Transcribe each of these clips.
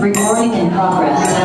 Recording in progress.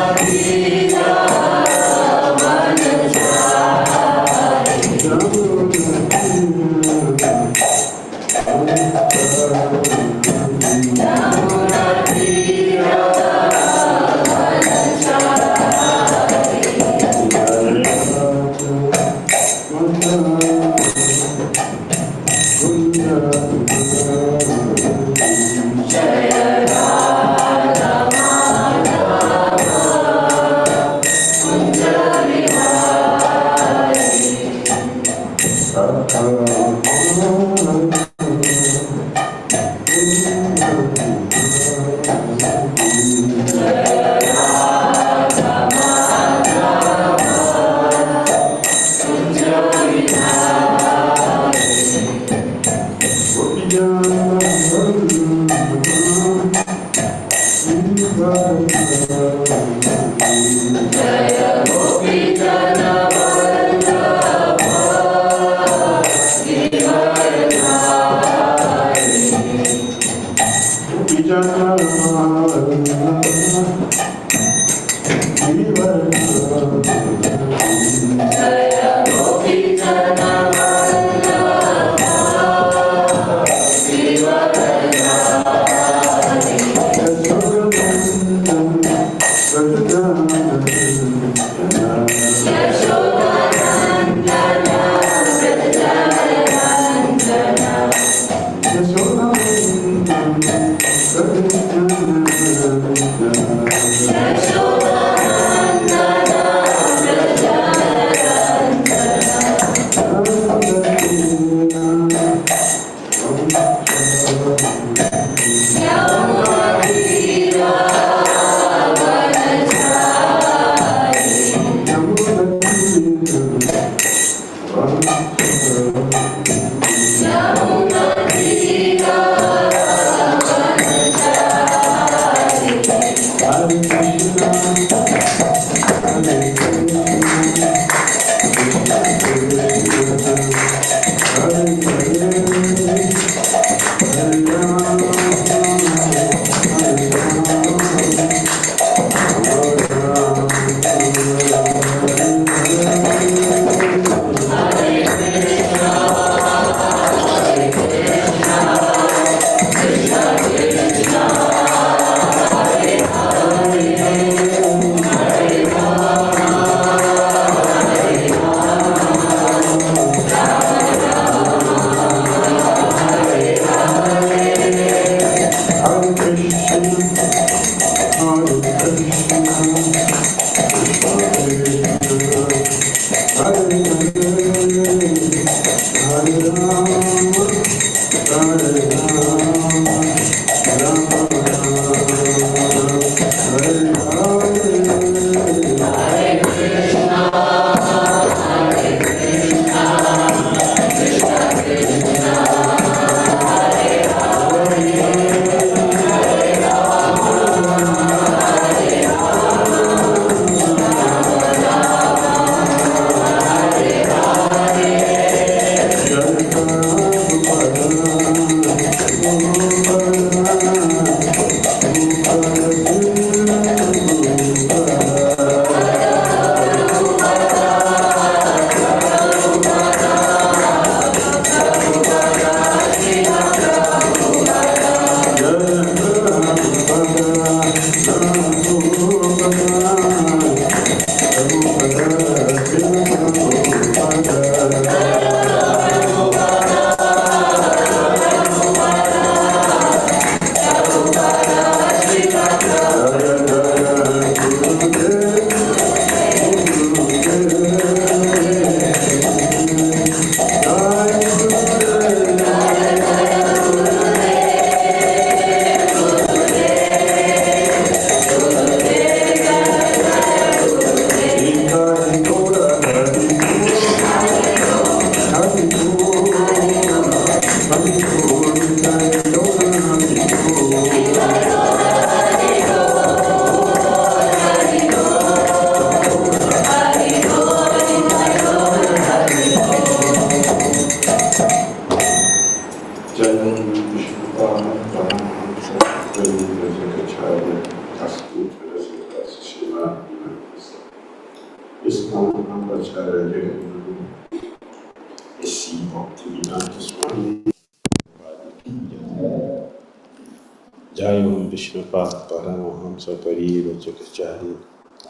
Jai Om Vishnu Pad Paramahamsa Pariva Jakachari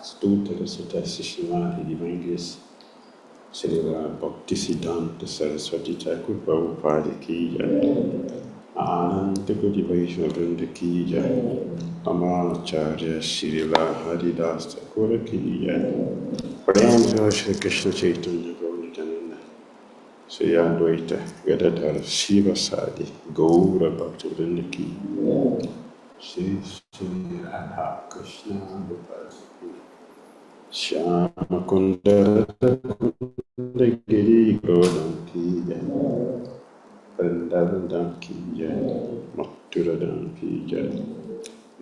Stutra Sutta Sishimati Divine Grace Srila Bhakti Siddhanta Saraswati Thakur Prabhupada Ki Jai Ananta Koti Vaishnava Vrinda Ki Jai Amalacharya Srila Haridas Thakur Ki Jai Prem Shri Krishna Chaitanya Gaur Nityananda Shri Advaita Gadadhar Shivasadi Gaura Bhakti Vrinda Ki Shri Shri Radha Krishna Gopal Shyama Kundara Kunda Giri Godam Ki Jai Vrindavan Ki Jai Mathura Ki Jai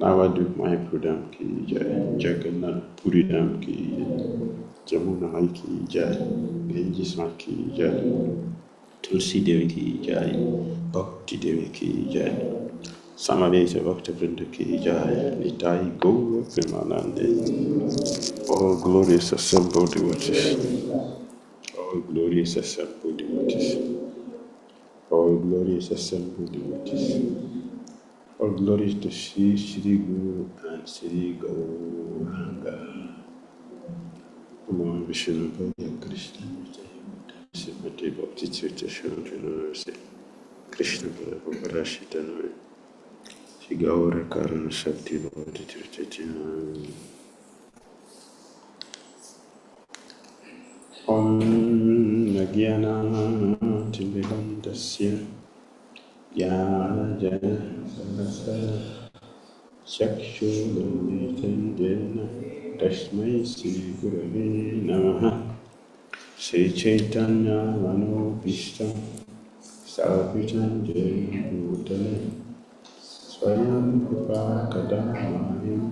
Navadvip Mayapur Ki Jai Jagannath Puri Ki Jai Jamuna Ki Jai Ganges Ki Jai Tulsi Devi Ki Jai Bhakti Devi Ki Jai Samadesa Bhakta Vrinda Ki Jai Nitai Gaura Premanande. All glorious assembled devotees. All glorious assembled devotees. All glorious assembled devotees. All glories to Sri Guru and Sri Gauranga. Om Vishnu Padaya Krishna Srimati Bhakti Silanam Krishna Parashita Shri Gaurakarana Shakti Bhakti Tirthatina Om Nagyana Timbilandasya Jnana Jana Sarasara Chakshurmitandena Tasmai Sri Gurave Namaha Sri Chaitanya Manobhishtam Savitam Jaya Bhutale Swayam Rupa Kadamanim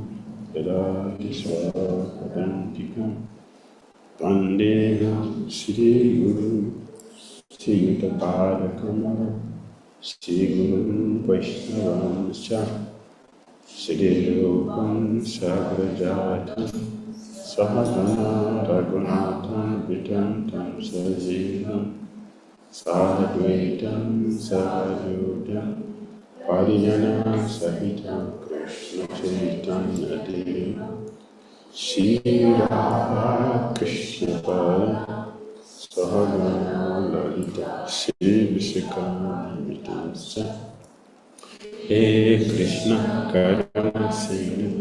Yadati Swapadantikam Vandegam Sri Guru Sri Yutapadakam Sri Guru Vaishnavamscha Sri Rupam Sagrajatam Sahagana Raghunatham Vitantam Sajivam Sadvaitam Savajodam Parijana Sahitam Krishna Chaitanya Devam Shri Radha Krishna Pada Sahagana Lalita Shri Vishakam Vitamsa He Krishna Karana Singh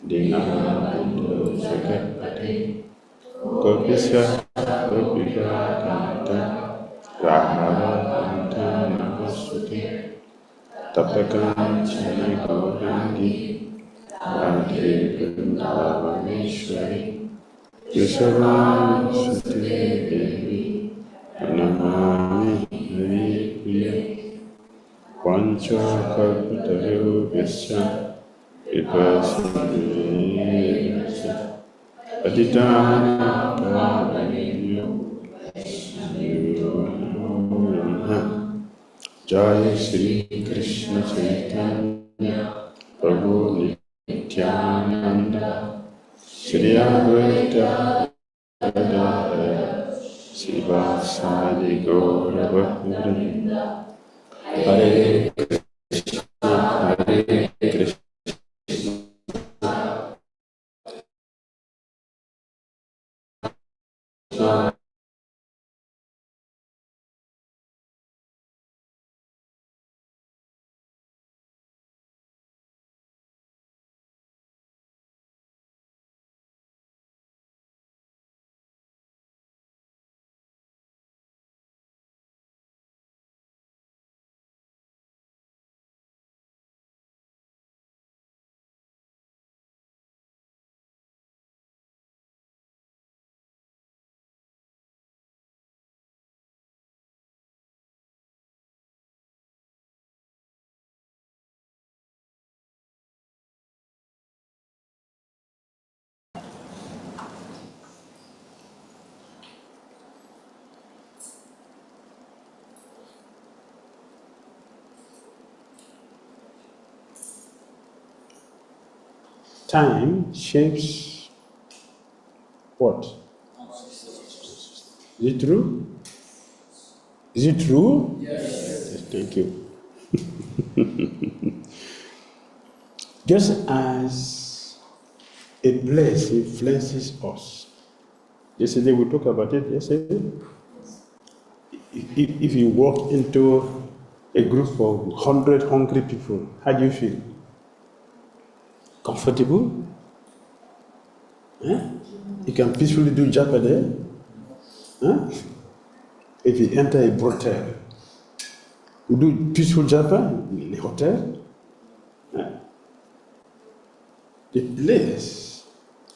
Dinabindhu Jagatpate Gopisya Gopika Kanta Rahara Kanta Namastuti Tapakam Chani Gaurangi Radhe Vrindavameshwari Yasavani Sati Devi Pranamami Hari Priya Pancha Kalpataru Vyasya Vipasya Aditana Pavanyo Jai Shri Krishna Chaitanya Prabhu Nityananda Shri Advaita Gadadhara Sivasadi Gaura Bhaktivinoda Hare Krishna Hare Krishna time shapes what? Is it true? Is it true? Yes, thank you. Just as a place influences us. Yesterday we talked about it yesterday. If you walk into a group of 100 hungry people, how do you feel? Comfortable? Huh? You can peacefully do japa there. Huh? If you enter a brothel, you do peaceful japa in the hotel. Huh? The place,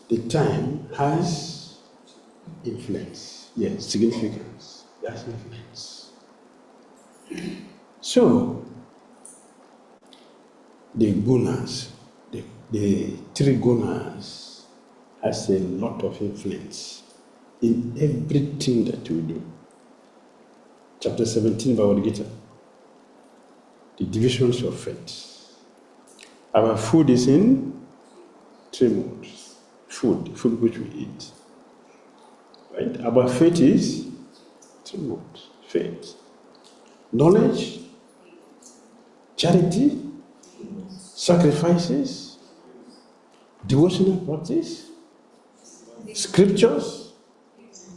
the time has influence. Yes, significance. That's influence. So, the gunas, the three gunas, has a lot of influence in everything that we do. Chapter 17, Bhagavad Gita, the divisions of faith. Our food is in three modes. Food which we eat. Right? Our faith is three modes. Faith. Knowledge, charity, sacrifices, devotional practice, scriptures,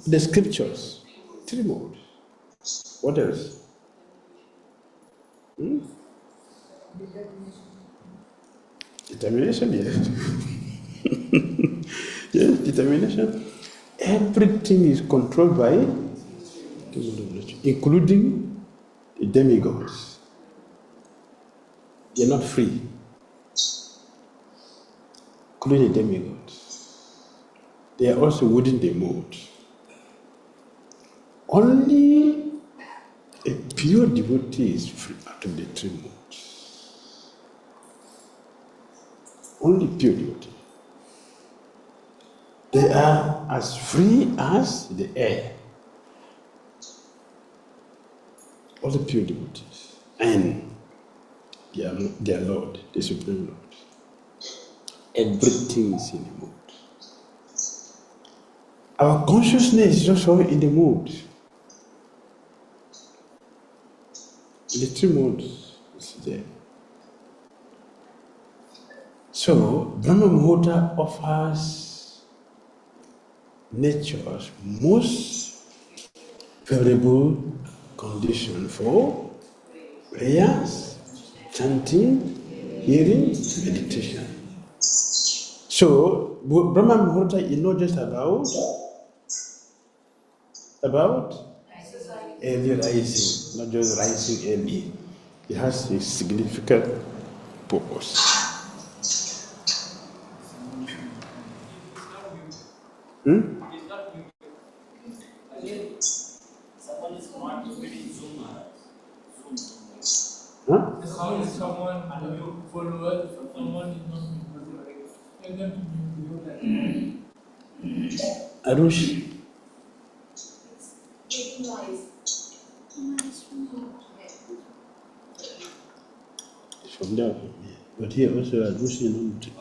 the scriptures. Three modes. What else? Determination, yes. Yes, determination. Everything is controlled by the mode of nature, including the demigods. They're not free, including the demigods. They are also within the mode. Only a pure devotee is free out of the three modes. Only pure devotee. They are as free as the air. All the pure devotees. And their Lord, the Supreme Lord. Everything is in the mood. Our consciousness is also in the mood. The three modes is there. So, Brahma Muhurta offers nature's most favorable condition for prayers, chanting, hearing, meditation. So, Brahma Muhurta is not just about early rising, not just rising early. It has a significant purpose. Huh? How is someone you follower, someone is not being tell them to be Arush, it's from there. But here also Arush,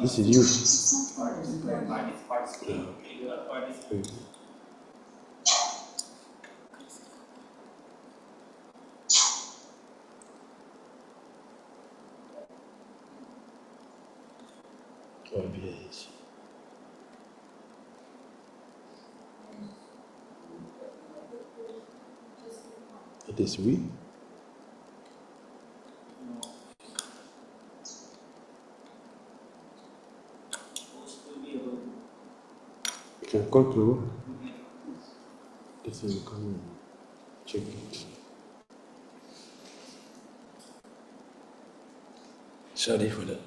this is you. Oh, yes. It is we. You can go through. This is come and check it. Sorry for that.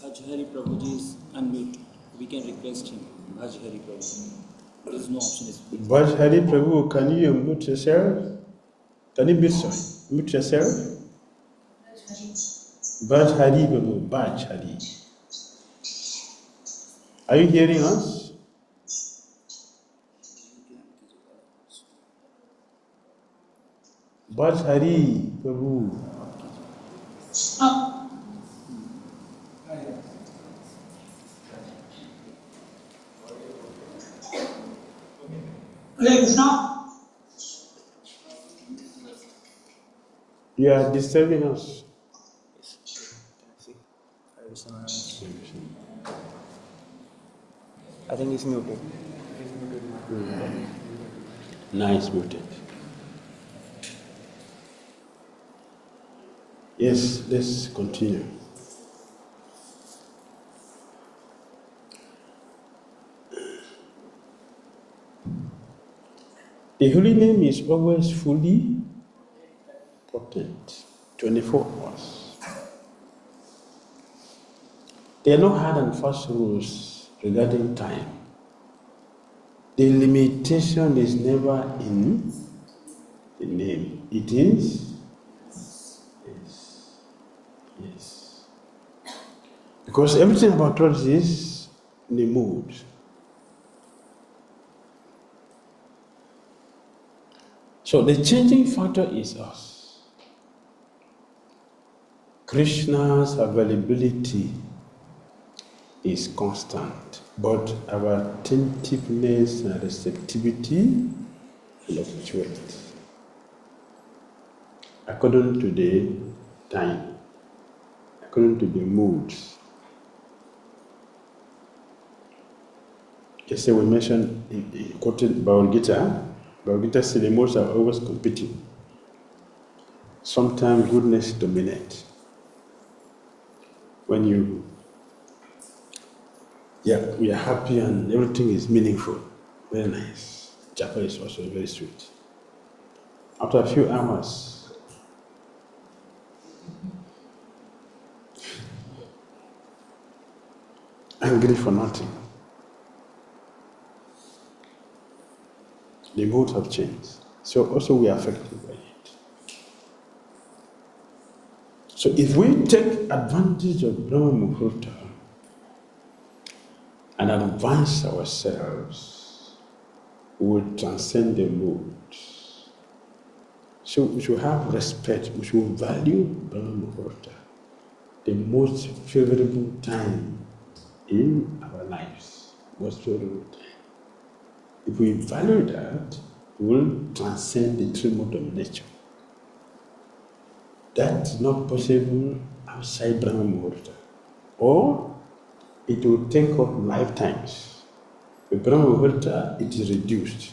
Bhajhari Prabhuji is unmute. We can request him. Bhajhari Prabhu. There is no option. Bhajhari Prabhu, can you mute yourself? Can you mute yourself? Bhajhari Prabhu, Bhajhari. Are you hearing us? Bhajhari Prabhu. You are disturbing us. I think he's muted. Nice muted. Yes, let's continue. The holy name is always fully potent, 24 hours. There are no hard and fast rules regarding time. The limitation is never in the name. It is? Yes. Because everything about us is in the mood. So the changing factor is us. Krishna's availability is constant, but our attentiveness and receptivity fluctuate according to the time, according to the moods. Yesterday we mentioned, quoted Bhagavad Gita. Bhagavad Gita said the moods are always competing. Sometimes goodness dominates. When we are happy and everything is meaningful, very nice. Japa is also very sweet. After a few hours, angry for nothing. The mood have changed. So also we are affected by it. So if we take advantage of Brahma Muhurta and advance ourselves, we will transcend the moods. So we should have respect, we should value Brahma Muhurta, the most favorable time in our lives, most favorable time. If we value that, we will transcend the three modes of nature. That's not possible outside Brahma Muhurta. Or it will take up lifetimes. With Brahma Muhurta, it is reduced.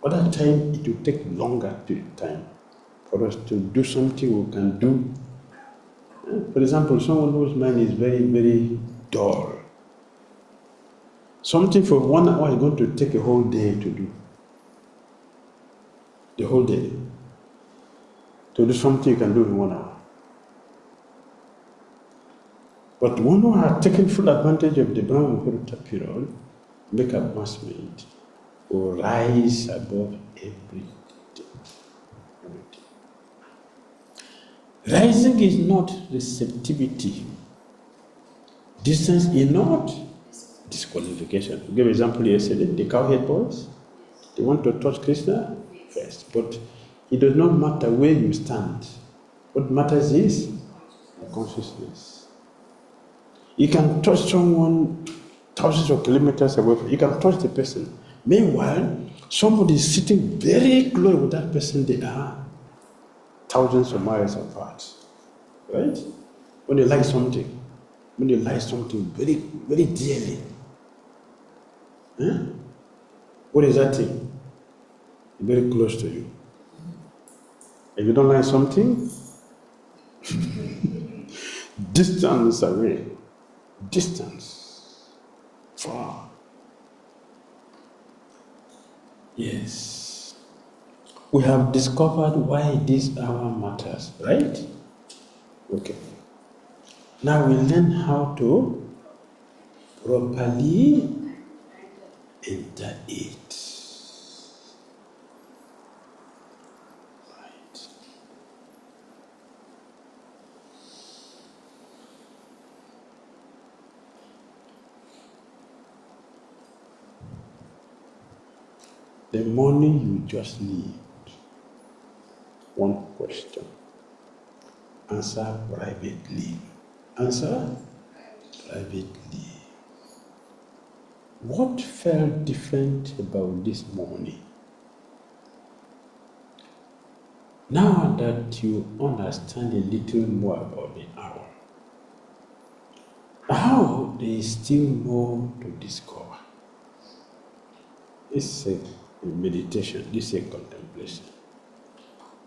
Other time, it will take longer time for us to do something we can do. For example, someone whose mind is very, very dull. Something for 1 hour is going to take a whole day to do. The whole day. To do something you can do in 1 hour. But one who has taken full advantage of the Brahma Muhurta period, make advancement, will rise above everything. Rising is not receptivity. Distance is not disqualification. To give an example yesterday, the cowhead boys, they want to touch Krishna first, but it does not matter where you stand. What matters is the consciousness. You can touch someone thousands of kilometers away. You can touch the person. Meanwhile, somebody is sitting very close with that person. They are thousands of miles apart. Right? When you like something very, very dearly, what is that thing? Very close to you. If you don't like something, distance away, distance, far. Yes. We have discovered why this hour matters, right? Okay. Now we learn how to properly enter it. Right. The morning you just leave, one question. Answer privately. Answer privately. What felt different about this morning? Now that you understand a little more about the hour, how there is still more to discover. This is a meditation, this is a contemplation,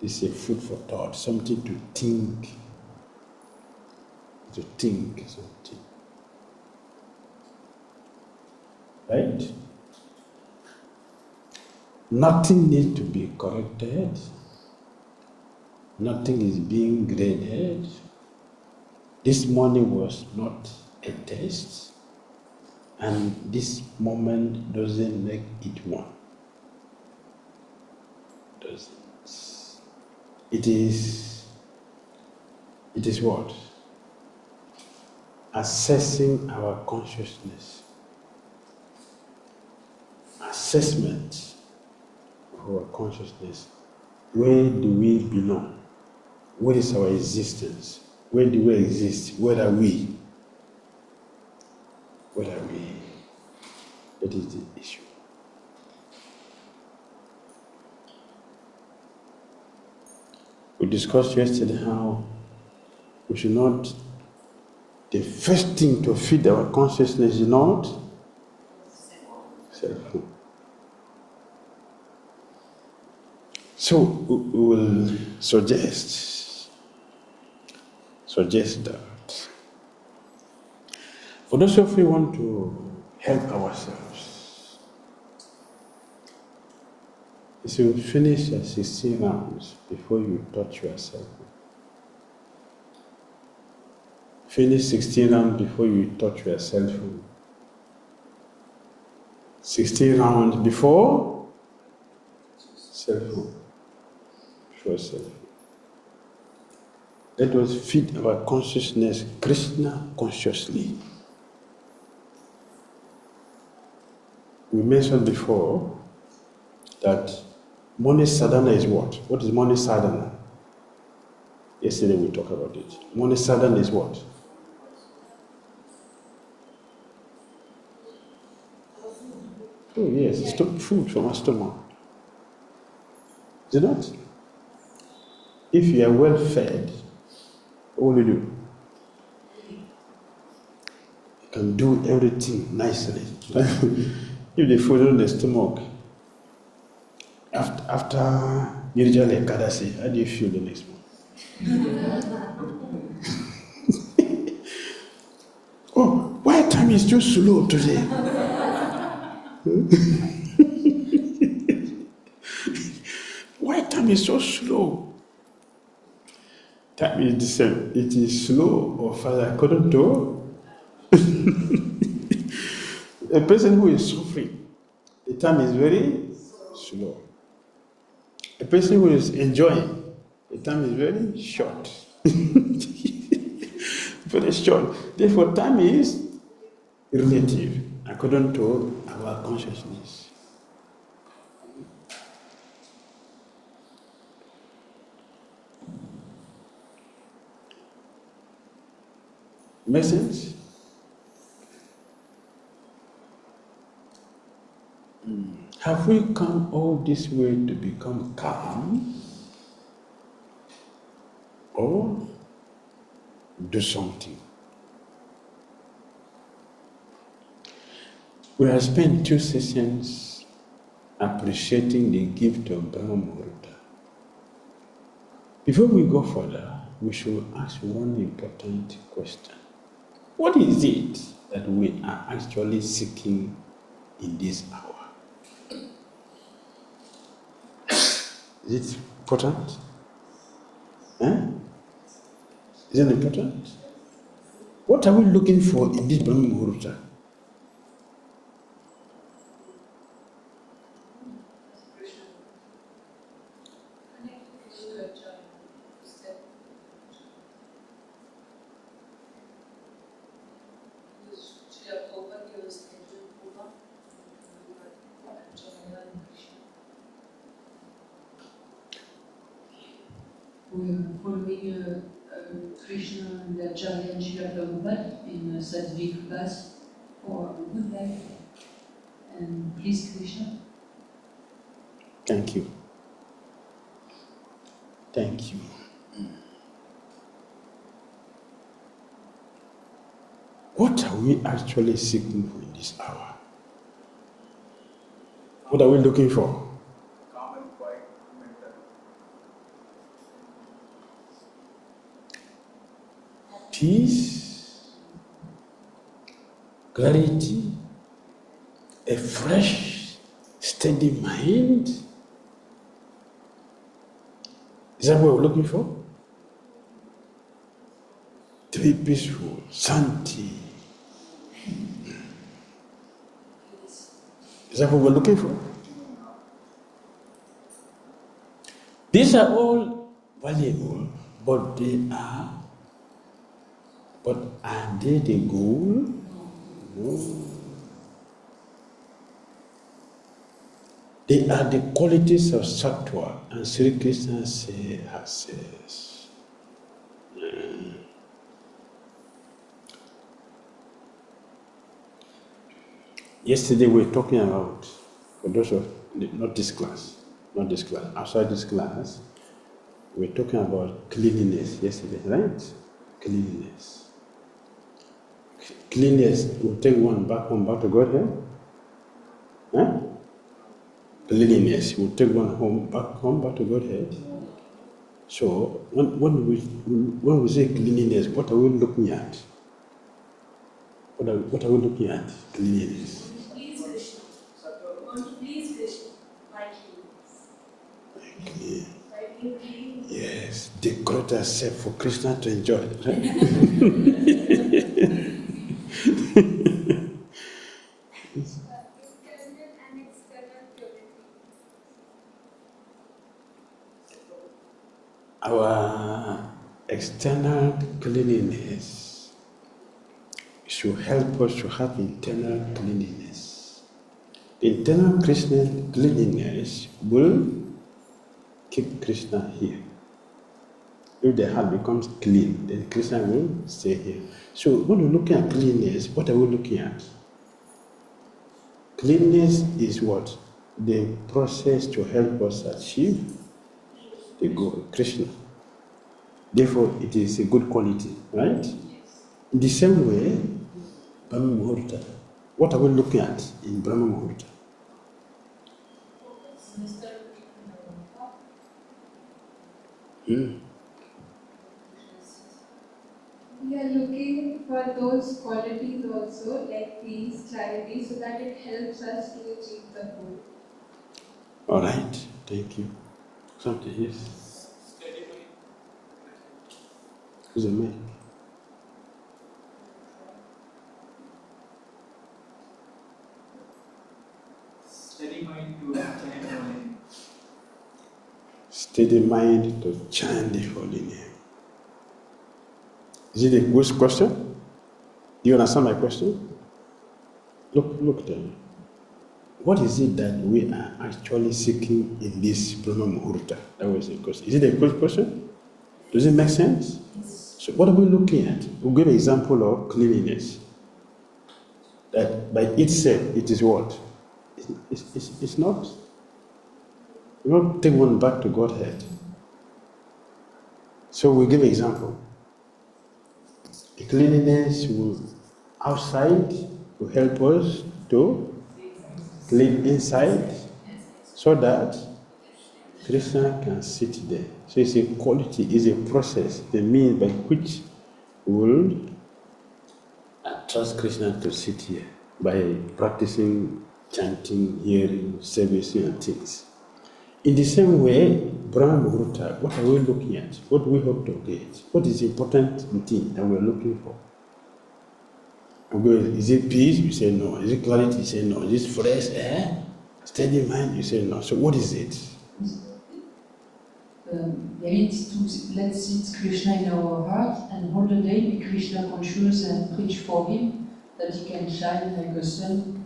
this is a food for thought, something to think something. Right? Nothing needs to be corrected. Nothing is being graded. This morning was not a test, and this moment doesn't make it one. Doesn't. It is what? Assessing our consciousness. Assessment of our consciousness. Where do we belong? What is our existence? Where do we exist? Where are we? Where are we? That is the issue. We discussed yesterday how we should not, the first thing to feed our consciousness is not self. So we will suggest that for those of you who want to help ourselves, you will finish your 16 rounds before you touch yourself. Finish 16 rounds before you touch your cell phone. 16 rounds before cell phone. Before cell phone. Let us feed our consciousness, Krishna consciously. We mentioned before that Moni Sadhana is what? What is Moni Sadhana? Yesterday we talked about it. Moni Sadhana is what? Oh yes, it's food from our stomach. Is it not? If you are well fed, what will you do? You can do everything nicely. If the food on the stomach, after Nirjala Ekadasi, how do you feel the next morning? Oh, why time is too slow today? Why time is so slow? Time is the same. It is slow or fast according to a person who is suffering. The time is very slow. A person who is enjoying, the time is very short. Very short. Therefore, time is relative according to our consciousness. Make sense? Have we come all this way to become calm? Or do something? We have spent 2 sessions appreciating the gift of Brahma Muhurta. Before we go further, we should ask one important question. What is it that we are actually seeking in this hour? Is it important? Is it important? What are we looking for in this Brahma Muhurta? We're following Krishna and Acharya and Srila Prabhupada in Sadhvik class for a good life. And please Krishna. Thank you. Thank you. What are we actually seeking for in this hour? What are we looking for? Calm and quiet mental. Peace, clarity, a fresh, steady mind. Is that what we're looking for? To be peaceful, santi. Is that what we're looking for? These are all valuable, but are they the goal? No. They are the qualities of sattva, and Sri Krishna says. Yesterday we were talking about, for those of, not this class, outside this class, we were talking about cleanliness yesterday, right? Cleanliness. Cleanliness will take one back to Godhead. Huh? Cleanliness will take one back to Godhead. So when we say cleanliness, what are we looking at? What are we looking at? Cleanliness. Please Krishna. Want to please Krishna by cleanness. By being clean. Yes, decorate ourselves for Krishna to enjoy, right? Internal and external purity. Our external cleanliness should help us to have internal cleanliness. The internal cleanliness will keep Krishna here. If the heart becomes clean, then Krishna will stay here. So when we're looking at cleanliness, what are we looking at? Cleanliness is what? The process to help us achieve the goal, Krishna. Therefore, it is a good quality, right? In the same way, Brahma Muhurta. What are we looking at in Brahma Muhurta? We are looking for those qualities also, like peace, clarity, so that it helps us to achieve the goal. All right, thank you. Something, yes. Steady mind. Who's the man? Steady mind to chant only. Steady mind to chant the holy name. Is it a good question? Do you understand my question? Look there. What is it that we are actually seeking in this Brahma Muhurta? That was the question. Is it a good question? Does it make sense? So what are we looking at? We'll give an example of cleanliness. That by itself, it is what? It's not. We don't take one back to Godhead. So we'll give an example. The cleanliness will outside will help us to clean inside so that Krishna can sit there. So it's a quality, it's a process, the means by which we will attract Krishna to sit here by practicing chanting, hearing, servicing and things. In the same way, Brahma Muhurta, what are we looking at? What do we hope to get? What is the important thing that we're looking for? Is it peace? You say no. Is it clarity? You say no. Is it fresh air? Steady mind? You say no. So what is it? Let's sit Krishna in our heart and all the day be Krishna conscious and preach for him, that he can shine like a sun.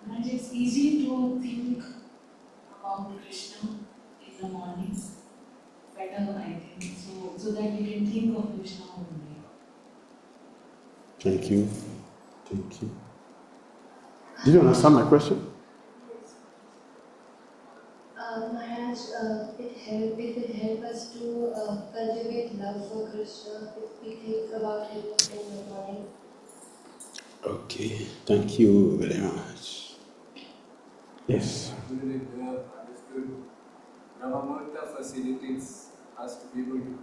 And it's easy to think about Krishna in the morning, better I think, so that we can think of Krishna only. Thank you. Thank you. Did you understand my question? Maharaj, it will help us to cultivate love for Krishna if we think about him in the morning. Okay, thank you very much. Yes. Really, we have understood Brahmamurta facilitates us to be able to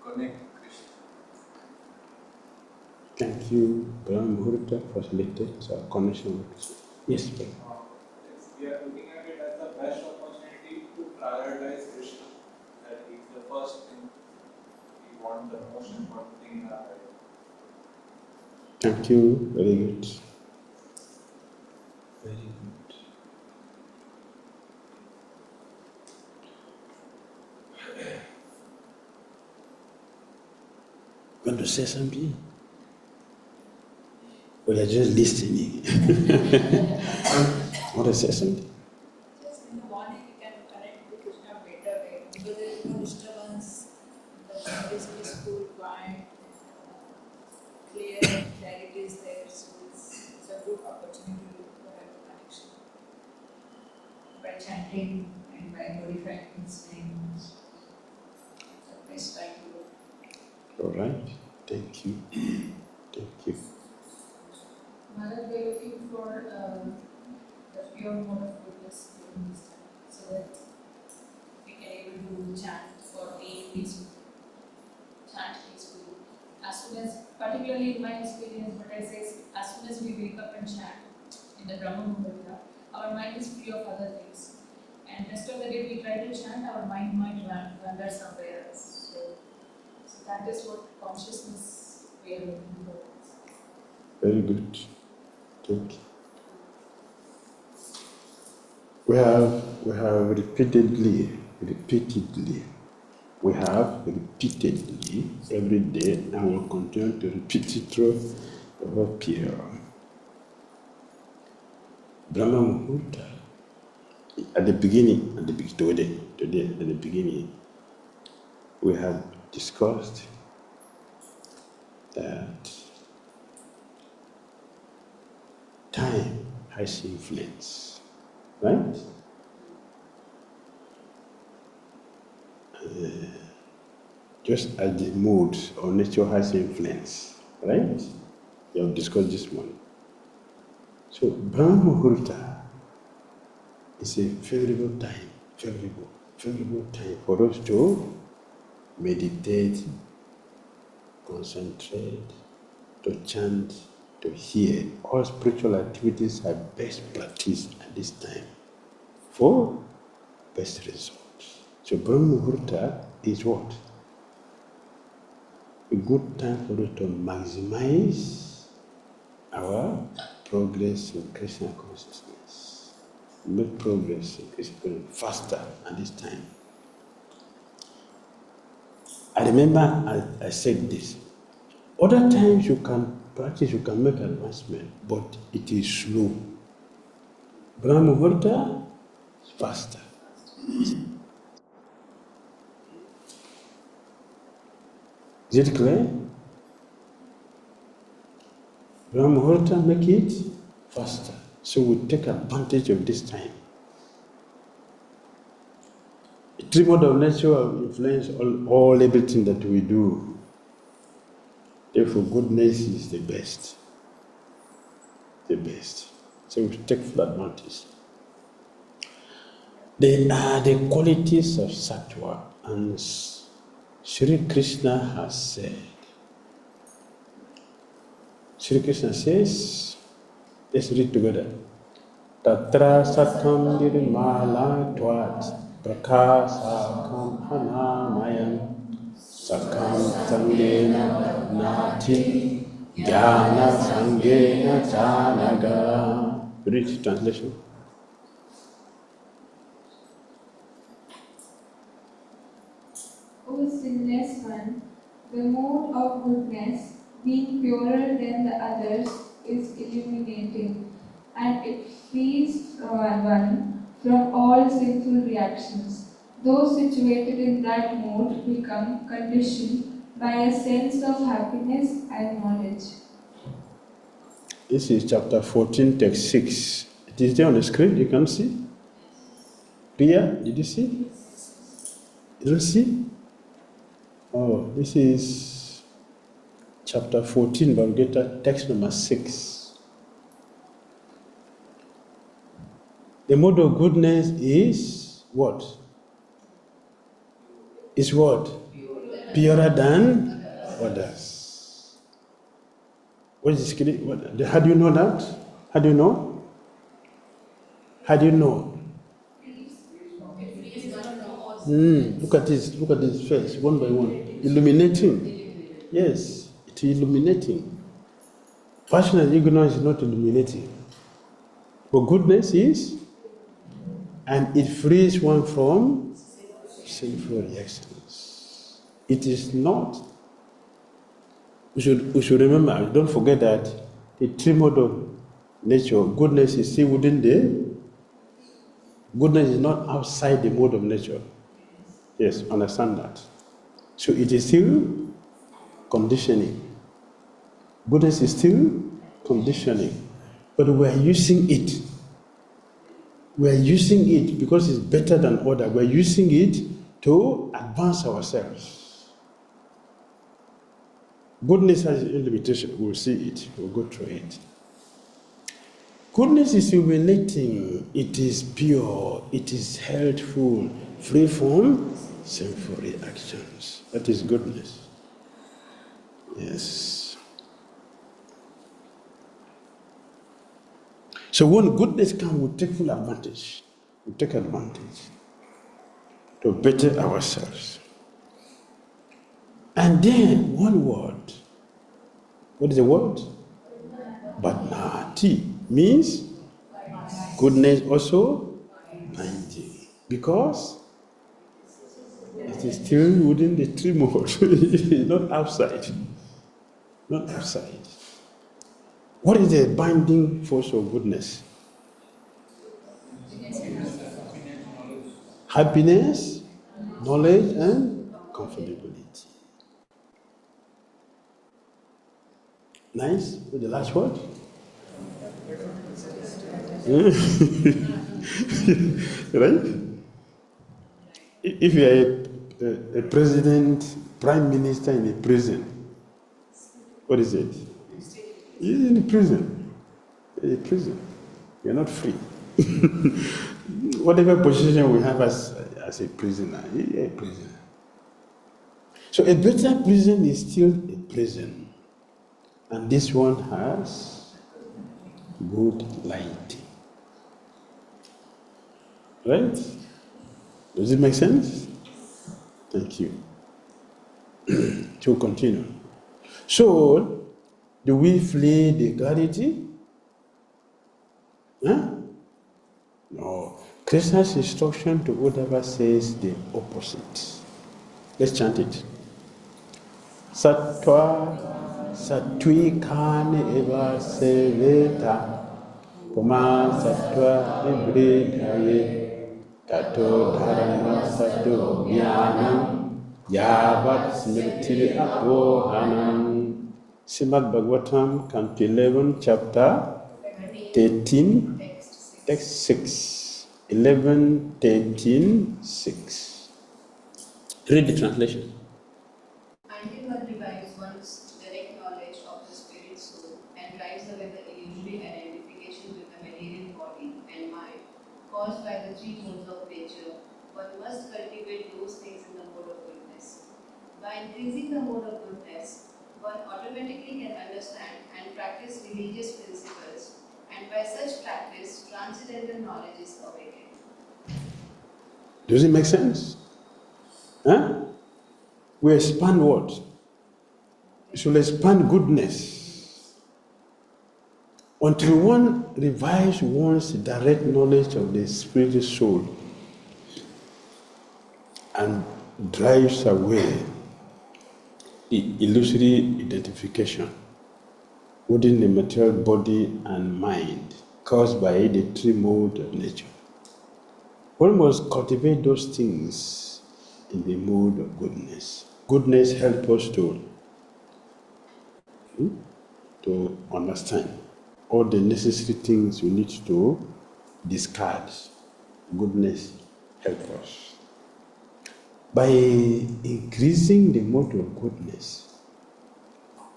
connect with Krishna. Thank you. Brahma Muhurta facilitates our connection with Krishna. Yes, sir. We are looking at it as the best opportunity to prioritize Krishna. That is the first thing we want, the most important thing in our life. Thank you. Very good. Very good. Want to say something? Or you're just listening? Want to say something? Just in the morning you can connect with Krishna better way, because there is no disturbance, the mind is peaceful, quiet, clear, clarity is there, so it's a good opportunity to have a connection. By chanting and by glorifying his name, it's the best time to do. All right. Thank you. Thank you. Maharaj, we are looking for the pure mode of goodness during this time, so that we can able to chant for being peaceful, chant peacefully. As soon as, particularly in my experience, what I say is, as soon as we wake up and chant in the Brahma Muhurta, our mind is free of other things. And rest of the day we try to chant, our mind might wander somewhere else. So that is what consciousness we are looking for. Very good. Thank you. We have repeatedly, every day, and we'll continue to repeat it through our period. Brahma Muhurta, at the beginning, we have discussed that time has influence, right? Just as the mood or nature has influence, right? We have discussed this morning. So Brahma Muhurta is a favorable time for us to meditate, concentrate, to chant, to hear. All spiritual activities are best practiced at this time for best results. So Brahma Muhurta is what? A good time for us to maximize our progress in Krishna consciousness. Make progress in Krishna consciousness faster at this time. I remember I said this. Other times you can practice, you can make advancement, but it is slow. Brahma Muhurta is faster. Is it clear? Brahma Muhurta make it faster. So we take advantage of this time. Three modes of nature will influence all everything that we do. Therefore, goodness is the best. The best. So we take full advantage. They are the qualities of Sattva, and Sri Krishna has said, Sri Krishna says, let's read together. Tatra satam nirmala tvat prakasakam hanamayam sakam sangena nati jnana sangena chanaga. Read translation. O sinless one, the mode of goodness, being purer than the others, is illuminating, and it frees one from all sinful reactions. Those situated in that mode become conditioned by a sense of happiness and knowledge. This is chapter 14, text 6. It is there on the screen, you can see. Priya, did you see? You don't see? Oh, this is chapter 14, Bhagavad text number 6. The mode of goodness is what? Is what? Purer than others. What is this? How do you know that? How do you know? How do you know? Look at this first, one by one. Illuminating. Yes, it's illuminating. Passion and ignorance is not illuminating. But goodness is, and it frees one from sinful reactions. It is not. We should remember, don't forget that the three mode of nature, goodness is still within goodness is not outside the mode of nature. Yes, understand that. So it is still conditioning. Goodness is still conditioning. But we are using it. We are using it because it's better than other. We are using it to advance ourselves. Goodness has a limitation. We'll see it. We'll go through it. Goodness is illuminating. It is pure. It is healthful, free from sinful reactions. That is goodness. Yes. So when goodness comes, we take full advantage. We take advantage to better ourselves. And then one word. What is the word? Bhatnati means goodness also binding. Because it is still within the three modes, not outside. Not outside. What is the binding force of goodness? Happiness, knowledge, and comfortability. Nice. With the last word? Right? If you are a president, prime minister in a prison, what is it? You're in a prison. You're in a prison. You're not free. Whatever position we have as a prisoner, you're a prisoner. So a better prison is still a prison. And this one has good lighting. Right? Does it make sense? Thank you. To continue. So, do we flee the clarity? Huh? No. Krishna's instruction to Uddhava says the opposite. Let's chant it. Sattva sattvikane eva seveta puma sattva vibridhaye tato dharma sattva jnanam yavat smriti apohanam. Srimad Bhagavatam, Canto 11, chapter 13, text 6. 11, 13, 6. Read the translation. Until one revives one's direct knowledge of the spirit soul and drives away the illusory identification with the material body and mind caused by the three modes of nature, one must cultivate those things in the mode of goodness. By increasing the mode of goodness, one automatically can understand and practice religious principles, and by such practice, transcendental knowledge is awakened. Does it make sense? Huh? We expand what? We should expand goodness. Until one revives one's direct knowledge of the spiritual soul and drives away the illusory identification within the material body and mind caused by the three modes of nature. One must cultivate those things in the mode of goodness. Goodness helps us to understand all the necessary things we need to discard. Goodness helps us. By increasing the mode of goodness,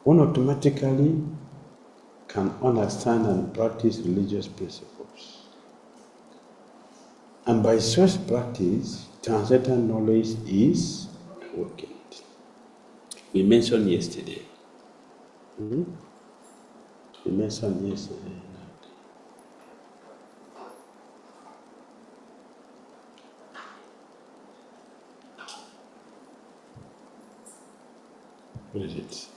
one automatically can understand and practice religious principles. And by such practice, transcendental knowledge is awakened. We mentioned yesterday. We mentioned yesterday. What is it?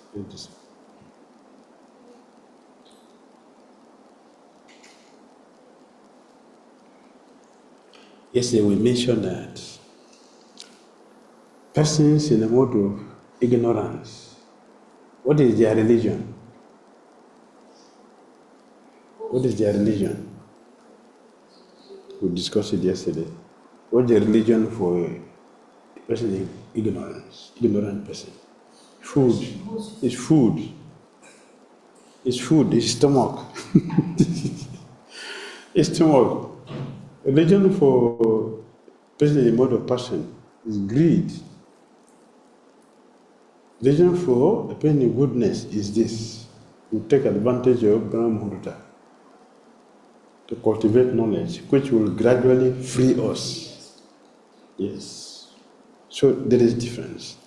Yesterday we mentioned that persons in a mode of ignorance, what is their religion? What is their religion? We discussed it yesterday. What is the religion for a person in ignorance, ignorant person? Food. It's food. It's food. It's stomach. It's stomach. Religion for a person in a mode of passion is greed. Religion for a person in goodness is this. We take advantage of Brahma Muhurta to cultivate knowledge, which will gradually free us. Yes. So there is difference.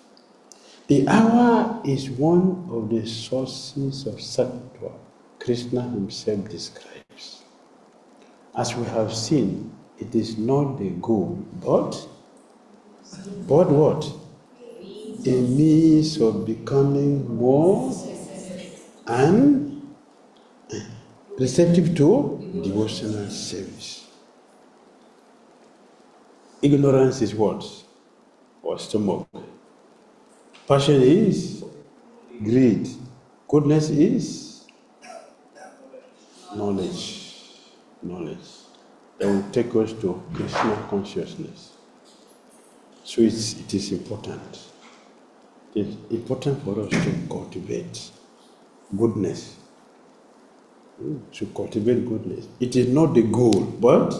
The hour is one of the sources of sattva Krishna himself describes. As we have seen, it is not the goal, but what? A means of becoming more and receptive to devotional service. Ignorance is what? Or stomach. Passion is greed. Goodness is knowledge. Knowledge. That will take us to Krishna consciousness. So it is important. It's important for us to cultivate goodness. To cultivate goodness. It is not the goal, but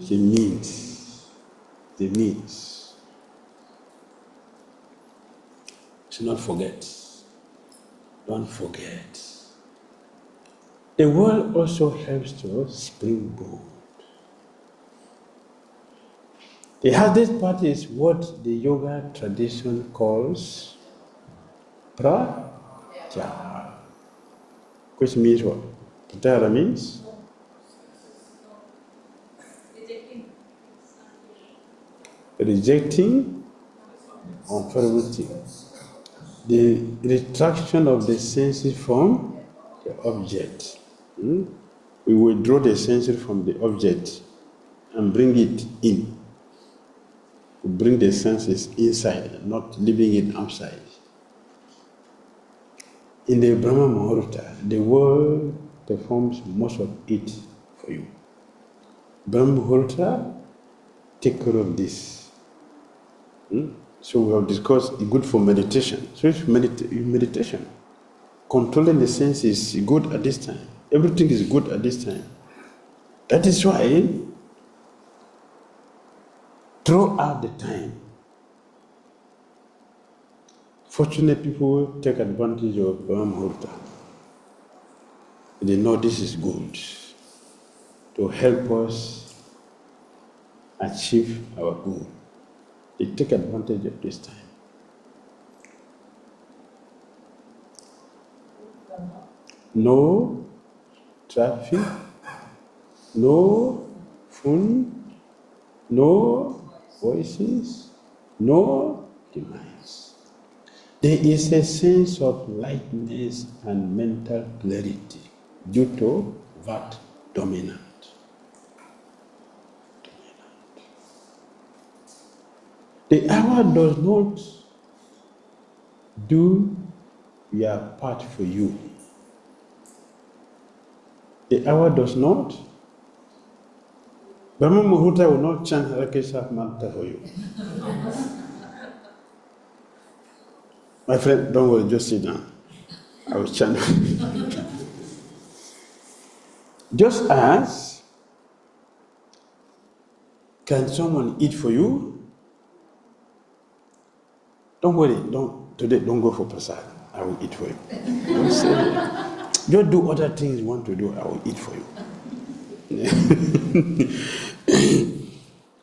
the means. The means. Do not forget. Don't forget. The world also helps to springboard. The hardest part is what the yoga tradition calls pratyahara, which means what? Pratyahara means rejecting unfavorable things. The retraction of the senses from the object. We withdraw the senses from the object and bring it in. We bring the senses inside, not leaving it outside. In the Brahma Muhurta, the world performs most of it for you. Brahma Muhurta take care of this. So we have discussed good for meditation. So it's meditation. Controlling the senses is good at this time. Everything is good at this time. That is why throughout the time, fortunate people take advantage of Brahma Muhurta. They know this is good to help us achieve our goal. They take advantage of this time. no traffic, no phone, no voices, no demands. There is a sense of lightness and mental clarity due to that dominant. The hour does not do your part for you. The hour does not. Brahma Muhurta will not chant Harakesha mantra for you. My friend, don't worry, just sit down. I will chant. Just as, can someone eat for you? Don't worry, today don't go for prasad. I will eat for you. Don't say that. Just do other things you want to do, I will eat for you.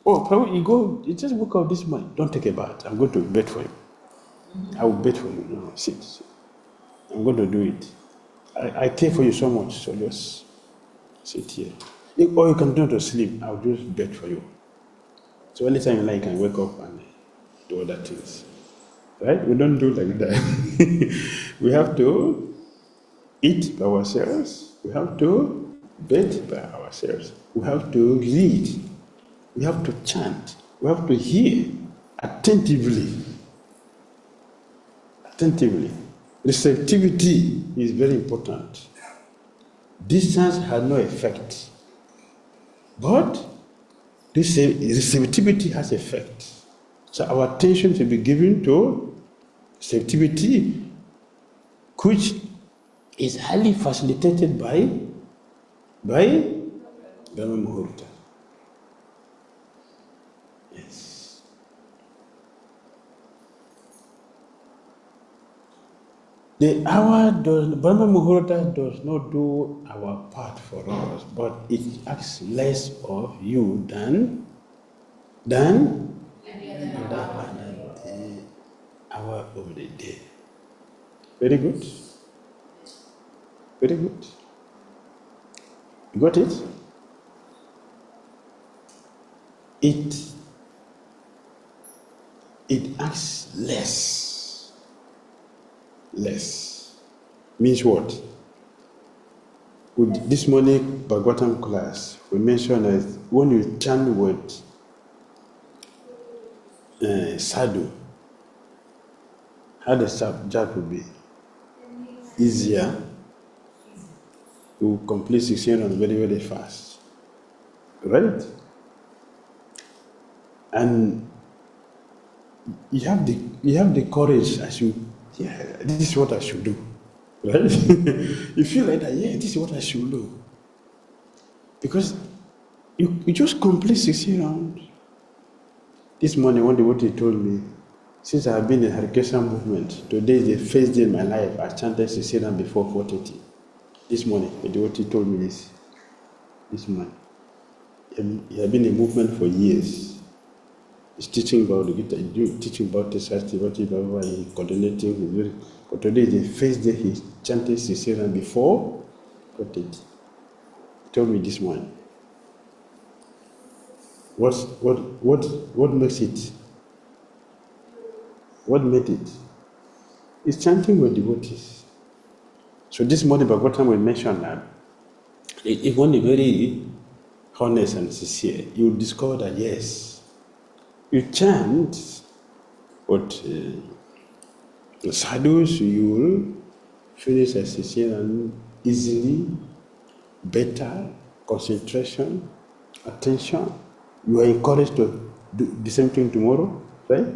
Oh, Prabhu, you just woke up this morning. Don't take a bath. I'm going to bed for you. I will bed for you. No, sit. I'm going to do it. I care for you so much, so just sit here. Or you can do to sleep. I'll just bed for you. So anytime you like, you can wake up and do other things. Right? We don't do like that. We have to eat by ourselves. We have to bed by ourselves. We have to read. We have to chant. We have to hear attentively. Attentively. Receptivity is very important. Distance has no effect. But receptivity has effect. So our attention should be given to receptivity, which is highly facilitated by Brahma Muhurta. Yes. Brahma Muhurta does not do our part for us, but it asks less of you than hour of the day. Very good. Very good. You got it? It asks less. Less. Means what? With this morning Bhagavatam class, we mentioned that when you chant with sadhu, how the jap will be? Easier. You complete 16 very, very fast. Right? And you have the courage as this is what I should do. Right? You feel like that, this is what I should do. Because you just complete 16 rounds. This morning, one devotee told me, since I have been in the Harikesha movement, today is the first day in my life I chanted 16 rounds before 4:30. This morning, the devotee told me this morning. He has been in movement for years. He's teaching about the Gita, teaching about the Sasti, he's coordinating. But today is the first day he chanted 16 rounds before 4:30. He told me this morning. What makes it? What made it? It's chanting with devotees. So this morning Bhagavatam will mention that if one is very honest and sincere, you will discover that yes, you chant, but the sadhus, you will finish as sincere and easily, better, concentration, attention. You are encouraged to do the same thing tomorrow, right?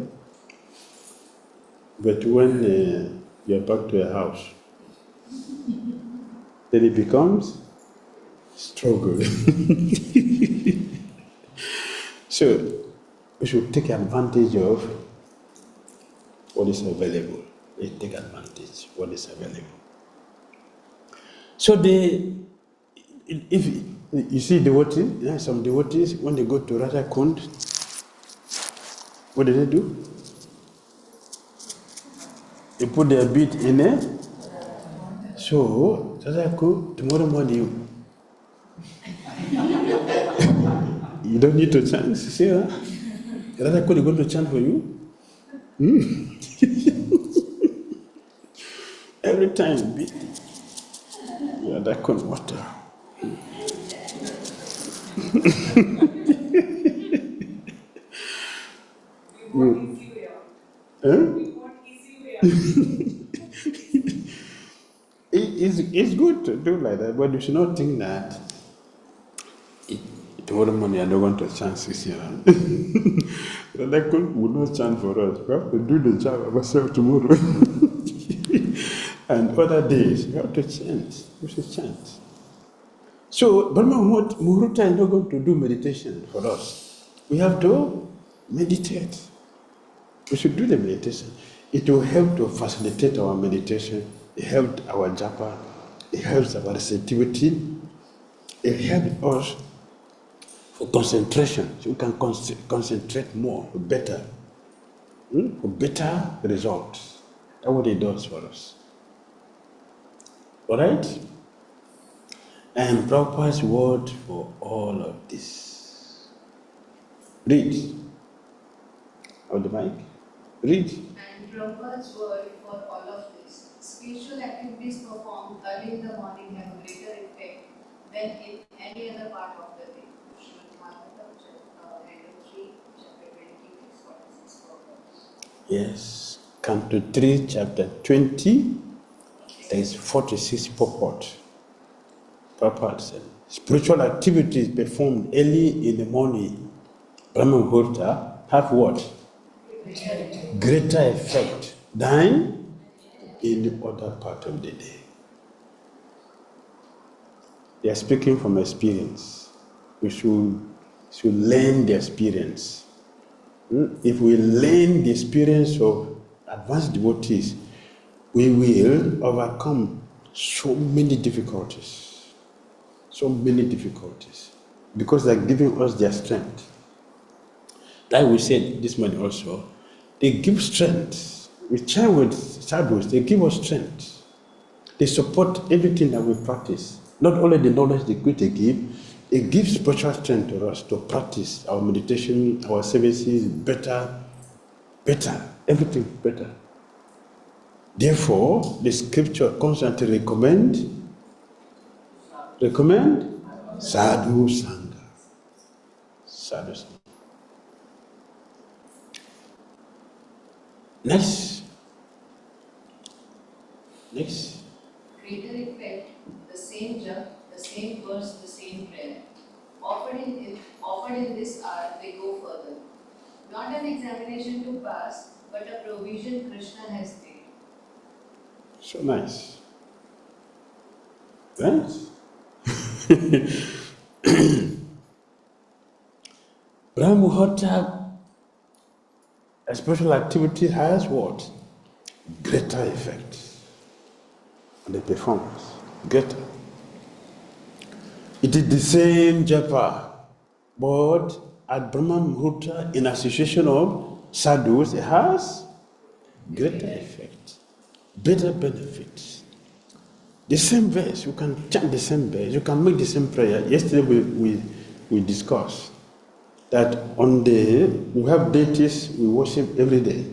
But when you are back to your house, then it becomes struggle. So we should take advantage of what is available. Let's take advantage of what is available. So if you see devotees, some devotees, when they go to Radha Kund, what do? They put their bead in a So, Tadaku, tomorrow morning, you don't need to chant, see that? Tadaku is going to chant for you. Every time, you are that cold water. It's good to do like that, but you should not think that tomorrow morning I don't want to chant this year. The Lekun will not chant for us. We have to do the job ourselves tomorrow. And other days, we have to chant. We should chant. So, Brahma Muhurta is not going to do meditation for us. We have to meditate. We should do the meditation. It will help to facilitate our meditation. It helps our japa. It helps our receptivity. It helps us for concentration. So we can concentrate more, better, for better results. That's what it does for us. All right? And Prabhupada's word for all of this. Read. On the mic. Read. And Prabhupada's word for all of this. Spiritual activities performed early in the morning have a greater effect than in any other part of the day. Srimad Bhagavatam, Canto 3, chapter 20, text 46. Yes. Canto 3, chapter 20, text 46 purport. Prabhupada said, spiritual activities performed early in the morning, Brahma Muhurta, have what? Greater effect than in the other part of the day. They are speaking from experience. We should learn the experience. If we learn the experience of advanced devotees, we will overcome so many difficulties. So many difficulties. Because they are giving us their strength. Like we said this morning also, they give strength. We chat with sadhus, they give us strength. They support everything that we practice. Not only the knowledge they give, it gives spiritual strength to us to practice our meditation, our services better, everything better. Therefore, the scripture constantly recommend sadhu sangha. Sadhu sangha. Next. Greater effect, the same jap, the same verse, the same prayer. Offered in this hour, they go further. Not an examination to pass, but a provision Krishna has made. So nice. Right? Brahma Muhurta, a spiritual activity has what? Greater effect on the performance. Greater. It is the same japa, but at Brahma Muhurta, in association of sadhus, it has greater effect, better benefits. The same verse, you can chant the same verse, you can make the same prayer. Yesterday we discussed that we have deities we worship every day.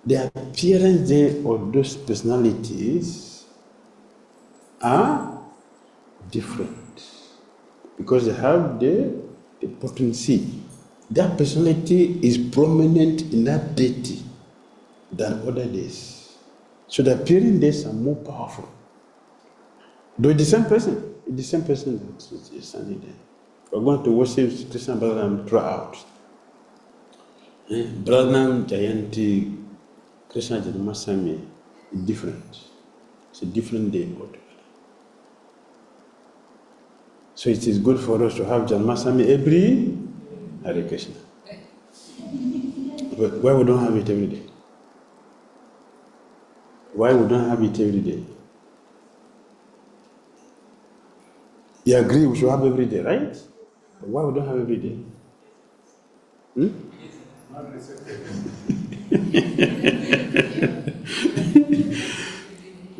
The appearance day of those personalities are different because they have the potency. That personality is prominent in that deity than other days. So the appearing days are more powerful. Though the same person that is standing there. We're going to worship Krishna Balaram throughout. Balaram Jayanti, Krishna Janmasami is different. It's a different day altogether. So it is good for us to have Janmasami every Hare Krishna. But why we don't have it every day? Why we don't have it every day? You agree we should have every day, right? But why we don't have every day? Not receptive.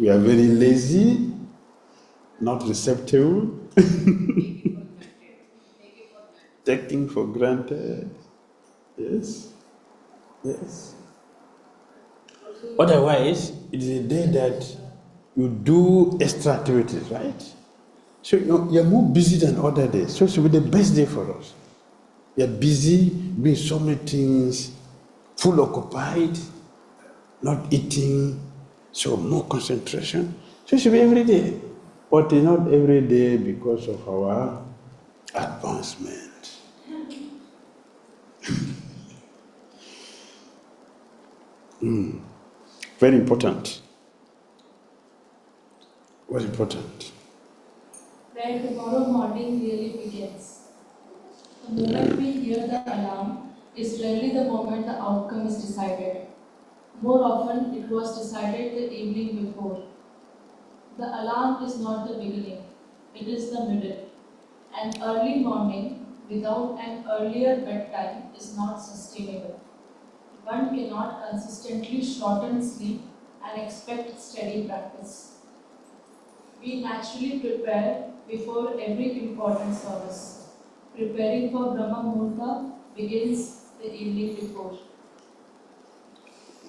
We are very lazy, not receptive, taking for granted. Yes, yes. Otherwise, it is a day that you do extra activities, right? So you're more busy than other days. So it should be the best day for us. You're busy doing so many things, full occupied, not eating, so more concentration. So it should be every day. But it's not every day because of our advancement. Very important. Very important. Where tomorrow morning really begins. The moment we hear the alarm is rarely the moment the outcome is decided. More often, it was decided the evening before. The alarm is not the beginning, it is the middle. An early morning without an earlier bedtime is not sustainable. One cannot consistently shorten sleep and expect steady practice. We naturally prepare before every important service. Preparing for Brahma Muhurta begins the evening before.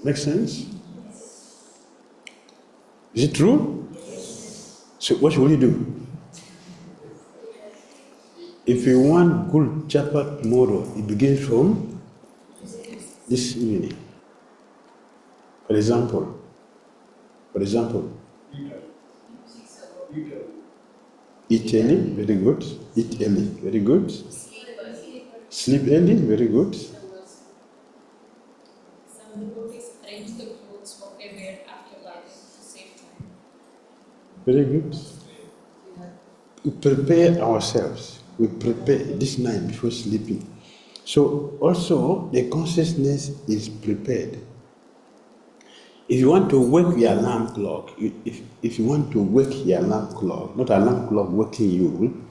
Make sense? Is it true? So what should we do? If you want good japa tomorrow, it begins from this evening. For example, eat early, very good. Eat early, very good. Sleep early, very good. Some devotees arrange the clothes what they wear after bathing to save time. Very good. We prepare ourselves. We prepare this night before sleeping. So also the consciousness is prepared. If you want to wake your alarm clock, if you want to wake your alarm clock, not alarm clock waking you,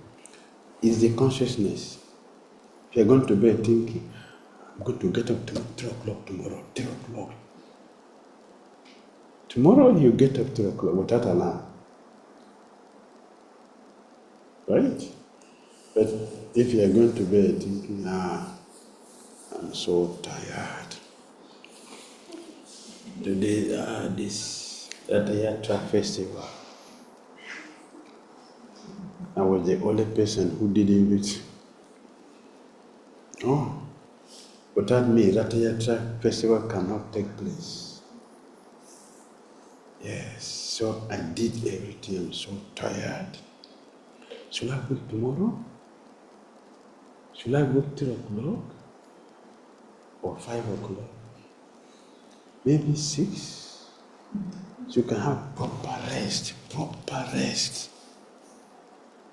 is the consciousness. If you're going to bed thinking, I'm going to get up to 3 o'clock tomorrow, 3 o'clock. Tomorrow you get up 3 o'clock without alarm. Right? But if you are going to bed thinking, I'm so tired. Today, this Rataya Track Festival. I was the only person who didn't reach. Oh, without me, Rataya Track Festival cannot take place. Yes, so I did everything. I'm so tired. Should I work tomorrow? Should I work 3 o'clock? Or 5 o'clock? Maybe 6? So you can have proper rest.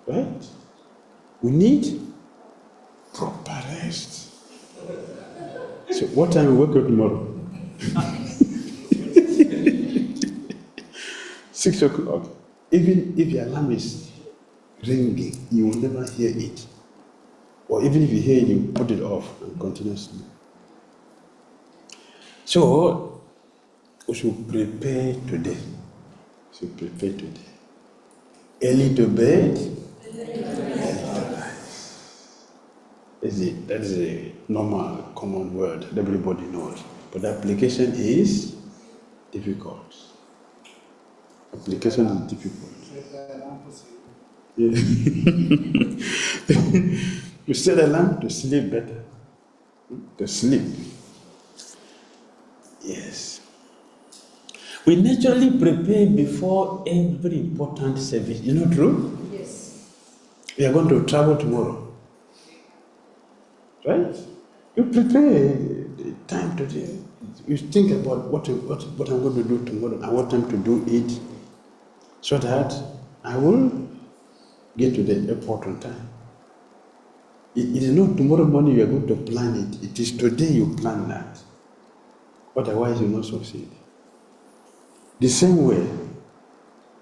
Right? We need proper rest. So what time we wake up tomorrow? 6 o'clock. Even if your alarm is ringing, you will never hear it. Or even if you hear it, you put it off and continue sleep. So we should prepare today. Early to bed, early to rise. That is a normal, common word that everybody knows. But the application is difficult. Application is difficult. Yeah. You set alarm to sleep better. To sleep. Yes. We naturally prepare before every important service. Is not true? Yes. We are going to travel tomorrow. Right? You prepare the time today. You think about what I'm going to do tomorrow and what time to do it so that I will get to the airport on time. It is not tomorrow morning you are going to plan it. It is today you plan that. Otherwise you will not succeed. The same way,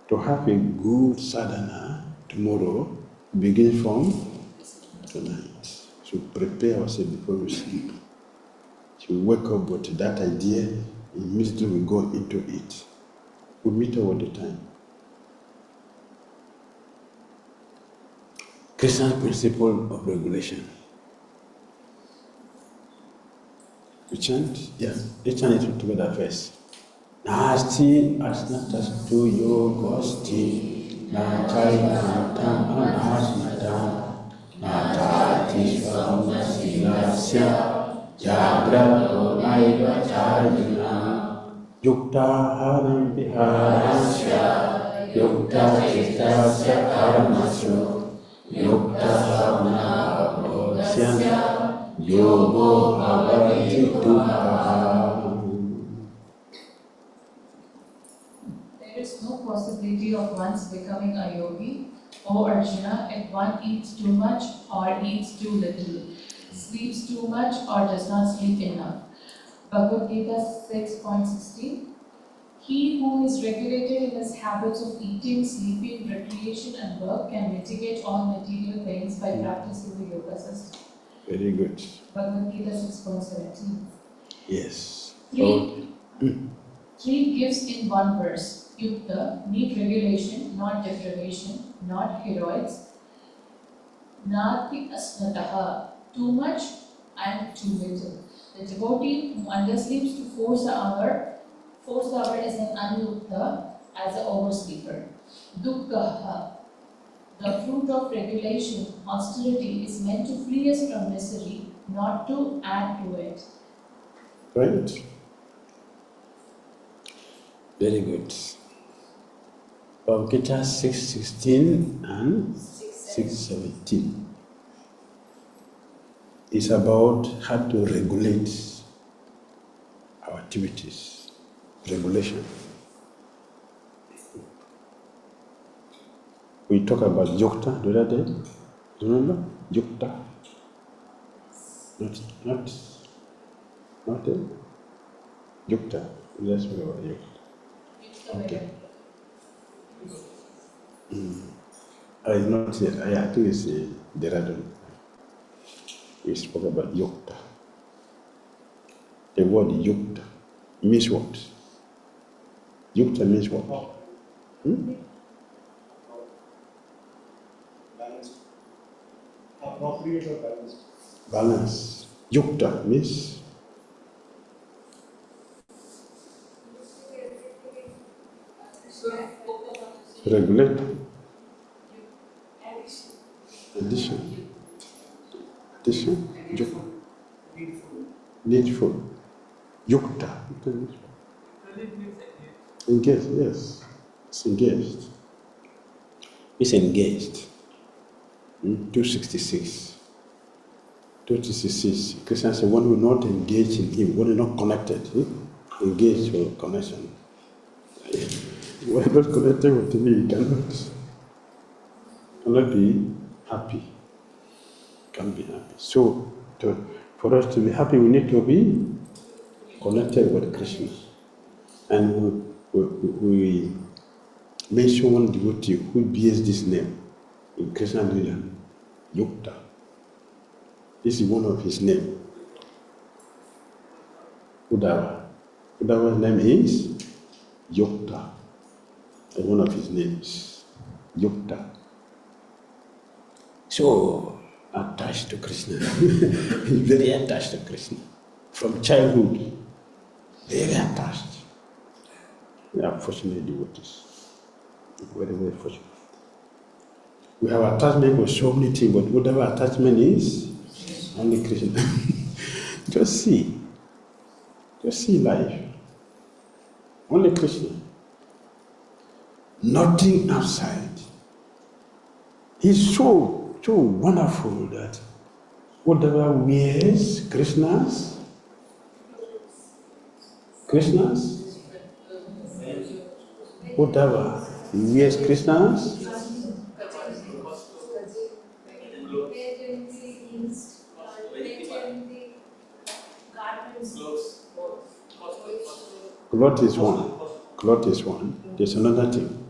to have a good sadhana tomorrow begins from tonight. So prepare ourselves before we sleep. So we wake up with that idea, immediately we go into it. We meet all the time. Krishna's principle of regulation. We chant? Yes. Let's chant it together first. Nasti asnatastu yogosti natai nantam anasmatam natati swamasilasya jagrado maiva chayuna yukta haram viharasya yukta chittasya karmasu yukta samna abhosyana yogo bhavati dukkha. There is no possibility of one's becoming a yogi, O Arjuna, if one eats too much or eats too little, sleeps too much or does not sleep enough. Bhagavad Gita 6.16. He who is regulated in his habits of eating, sleeping, recreation and work can mitigate all material pains by practicing the yoga system. Very good. Bhagavad Gita 6.17. Yes. Three gifts in one verse. Yukta, need regulation, not deprivation, not heroics. Nati asnataha, too much and too little. The devotee who undersleeps to force the hour is an anyukta, as an oversleeper. Dukkha, the fruit of regulation, austerity, is meant to free us from misery, not to add to it. Right. Very good. Bhagavad Gita 6.16 and 6.17 is about how to regulate our activities. Regulation. We talked about yukta the other day. Do you remember? Yukta. Not it? Yukta. Let's talk about yukta. Okay. It's not here. I think it's Deradun. We spoke about yukta. The word yukta means what? Yukta means what? Balanced. Appropriate or balanced? Balance. Yukta means regulate. Addition. Needful. Yukta. Engaged, yes. It's engaged. It's engaged. 266. 266. Krishna said, one will not engage in him, one is not connected. Engaged for connection. One not connected with me, cannot be happy. Can't be happy. So, for us to be happy, we need to be connected with Krishna. And we mention one devotee who bears this name in Krishna Lila, Yukta. This is one of his names. Uddhava. Uddhava's name is Yukta. And one of his names, Yukta. So attached to Krishna. He's very attached to Krishna. From childhood, very attached. We are fortunate devotees. Very, very fortunate. We have attachment for so many things, but whatever attachment is, only Krishna. Just see life. Only Krishna. Nothing outside. He's so wonderful that whatever wears Krishna's, whatever wears Krishna's, cloth is one. There's another thing.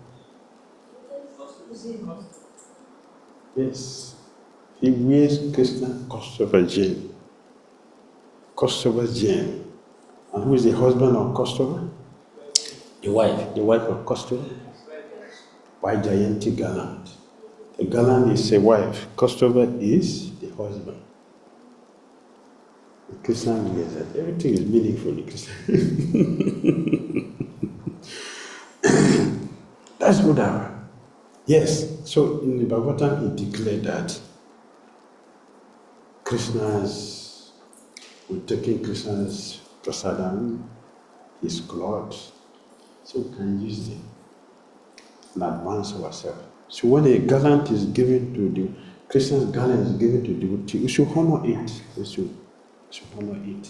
Yes. He wears Krishna Kaustubha Jain. Kaustubha Jain. And who is the husband of Kaustubha? The wife of Kaustubha, why Jayanti gallant? The gallant is a wife, Kaustubha is the husband. In Christian is that everything is meaningful in Christian. That's good. Yes, so in the Bhagavatam he declared that Krishna's, we're taking Krishna's prasadam, his clothes, so we can use them and advance ourselves. So when a garland is given to the Krishna's garland is given to the devotee, we should honor it. We should honor it.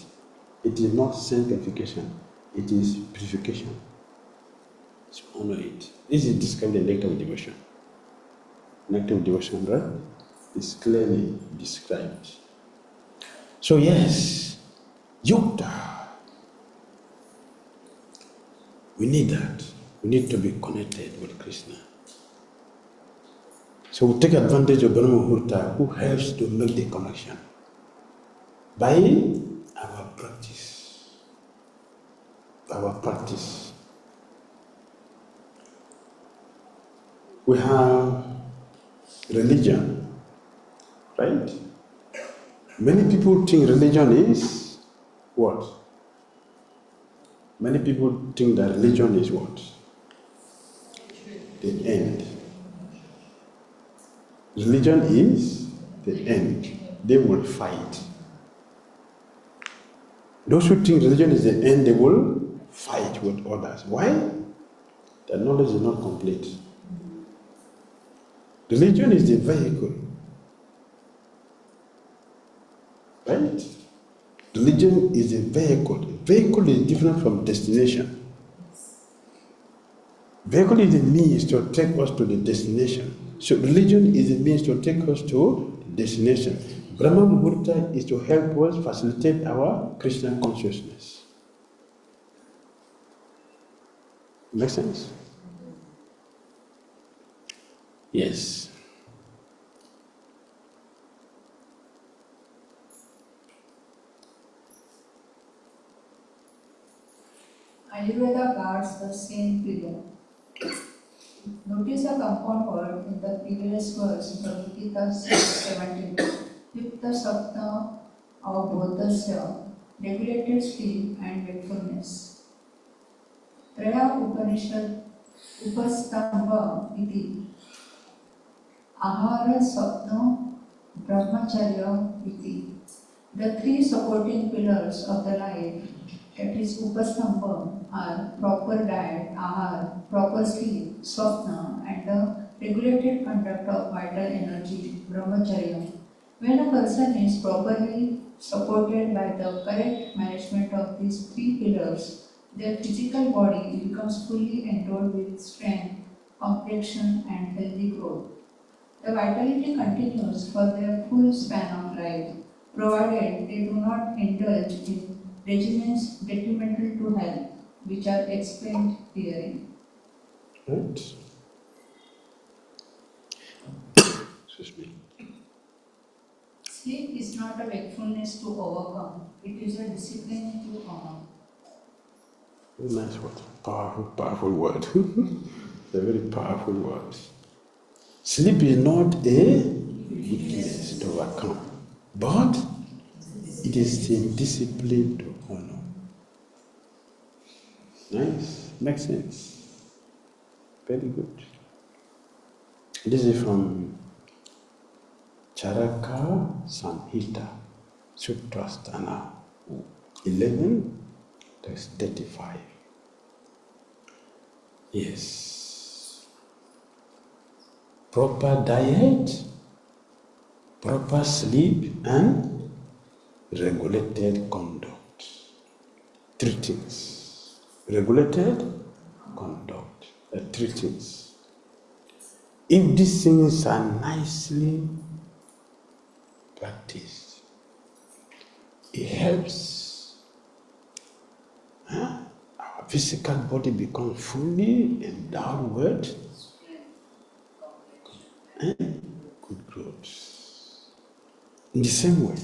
It is not sanctification, it is purification. So honor it. This is described in the nectar of devotion. Nectar of devotion, right? It's clearly described. So yes, yukta. We need that. We need to be connected with Krishna. So we take advantage of Brahma Muhurta, who helps to make the connection by our practice. Our practice. We have religion, right? Many people think religion is what? Many people think that religion is what? The end. Religion is the end. They will fight. Those who think religion is the end, they will fight with others. Why? Their knowledge is not complete. Religion is the vehicle. Right? Religion is a vehicle. Vehicle is different from destination. Vehicle is a means to take us to the destination. So religion is a means to take us to the destination. Brahma Muhurta is to help us facilitate our Krishna consciousness. Make sense? Yes. Ayurveda guards the same pillar. Notice a compound word in the previous verse, Bhagavad Gita 17. Yukta Sapna Avbodhasya, regulated sleep and wakefulness. Traya Upanishad Upastambha iti. Ahara Sapno Brahmacharya iti. The three supporting pillars of the life, that is Upastambha, are proper diet, ahar, proper sleep, swapna, and the regulated conduct of vital energy, brahmacharya. When a person is properly supported by the correct management of these three pillars, their physical body becomes fully endowed with strength, complexion, and healthy growth. The vitality continues for their full span of life, provided they do not indulge in regimens detrimental to health, which are explained herein. Right? Excuse me. Sleep is not a wakefulness to overcome, it is a discipline to honor. Very nice word. Powerful word. It's a very powerful word. Sleep is not a weakness to overcome, but it is a discipline to honor. Nice. Makes sense. Very good. This is from Charaka Samhita, Sutrasthana 11, text 35. Yes. Proper diet, proper sleep, and regulated conduct. Three things. Regulated conduct. Three things. If these things are nicely practiced, it helps our physical body become fully endowed with good growth. In the same way,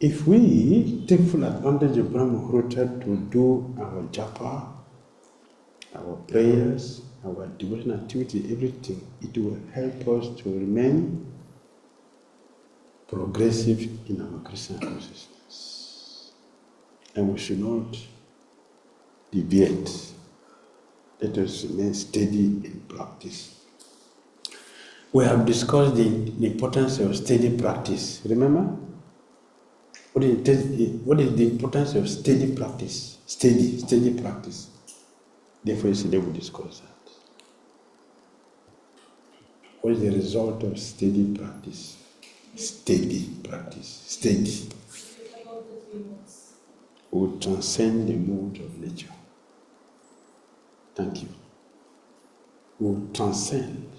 if we take full advantage of Brahma Muhurta to do our japa, prayers, our devotional activity, everything, it will help us to remain progressive in our Christian consciousness. And we should not deviate. Let us remain steady in practice. We have discussed the importance of steady practice. Remember? What is the importance of steady practice? Steady practice. Therefore, yesterday we discussed that. What is the result of steady practice? Steady practice. Steady. We will transcend the mood of nature. Thank you. We will transcend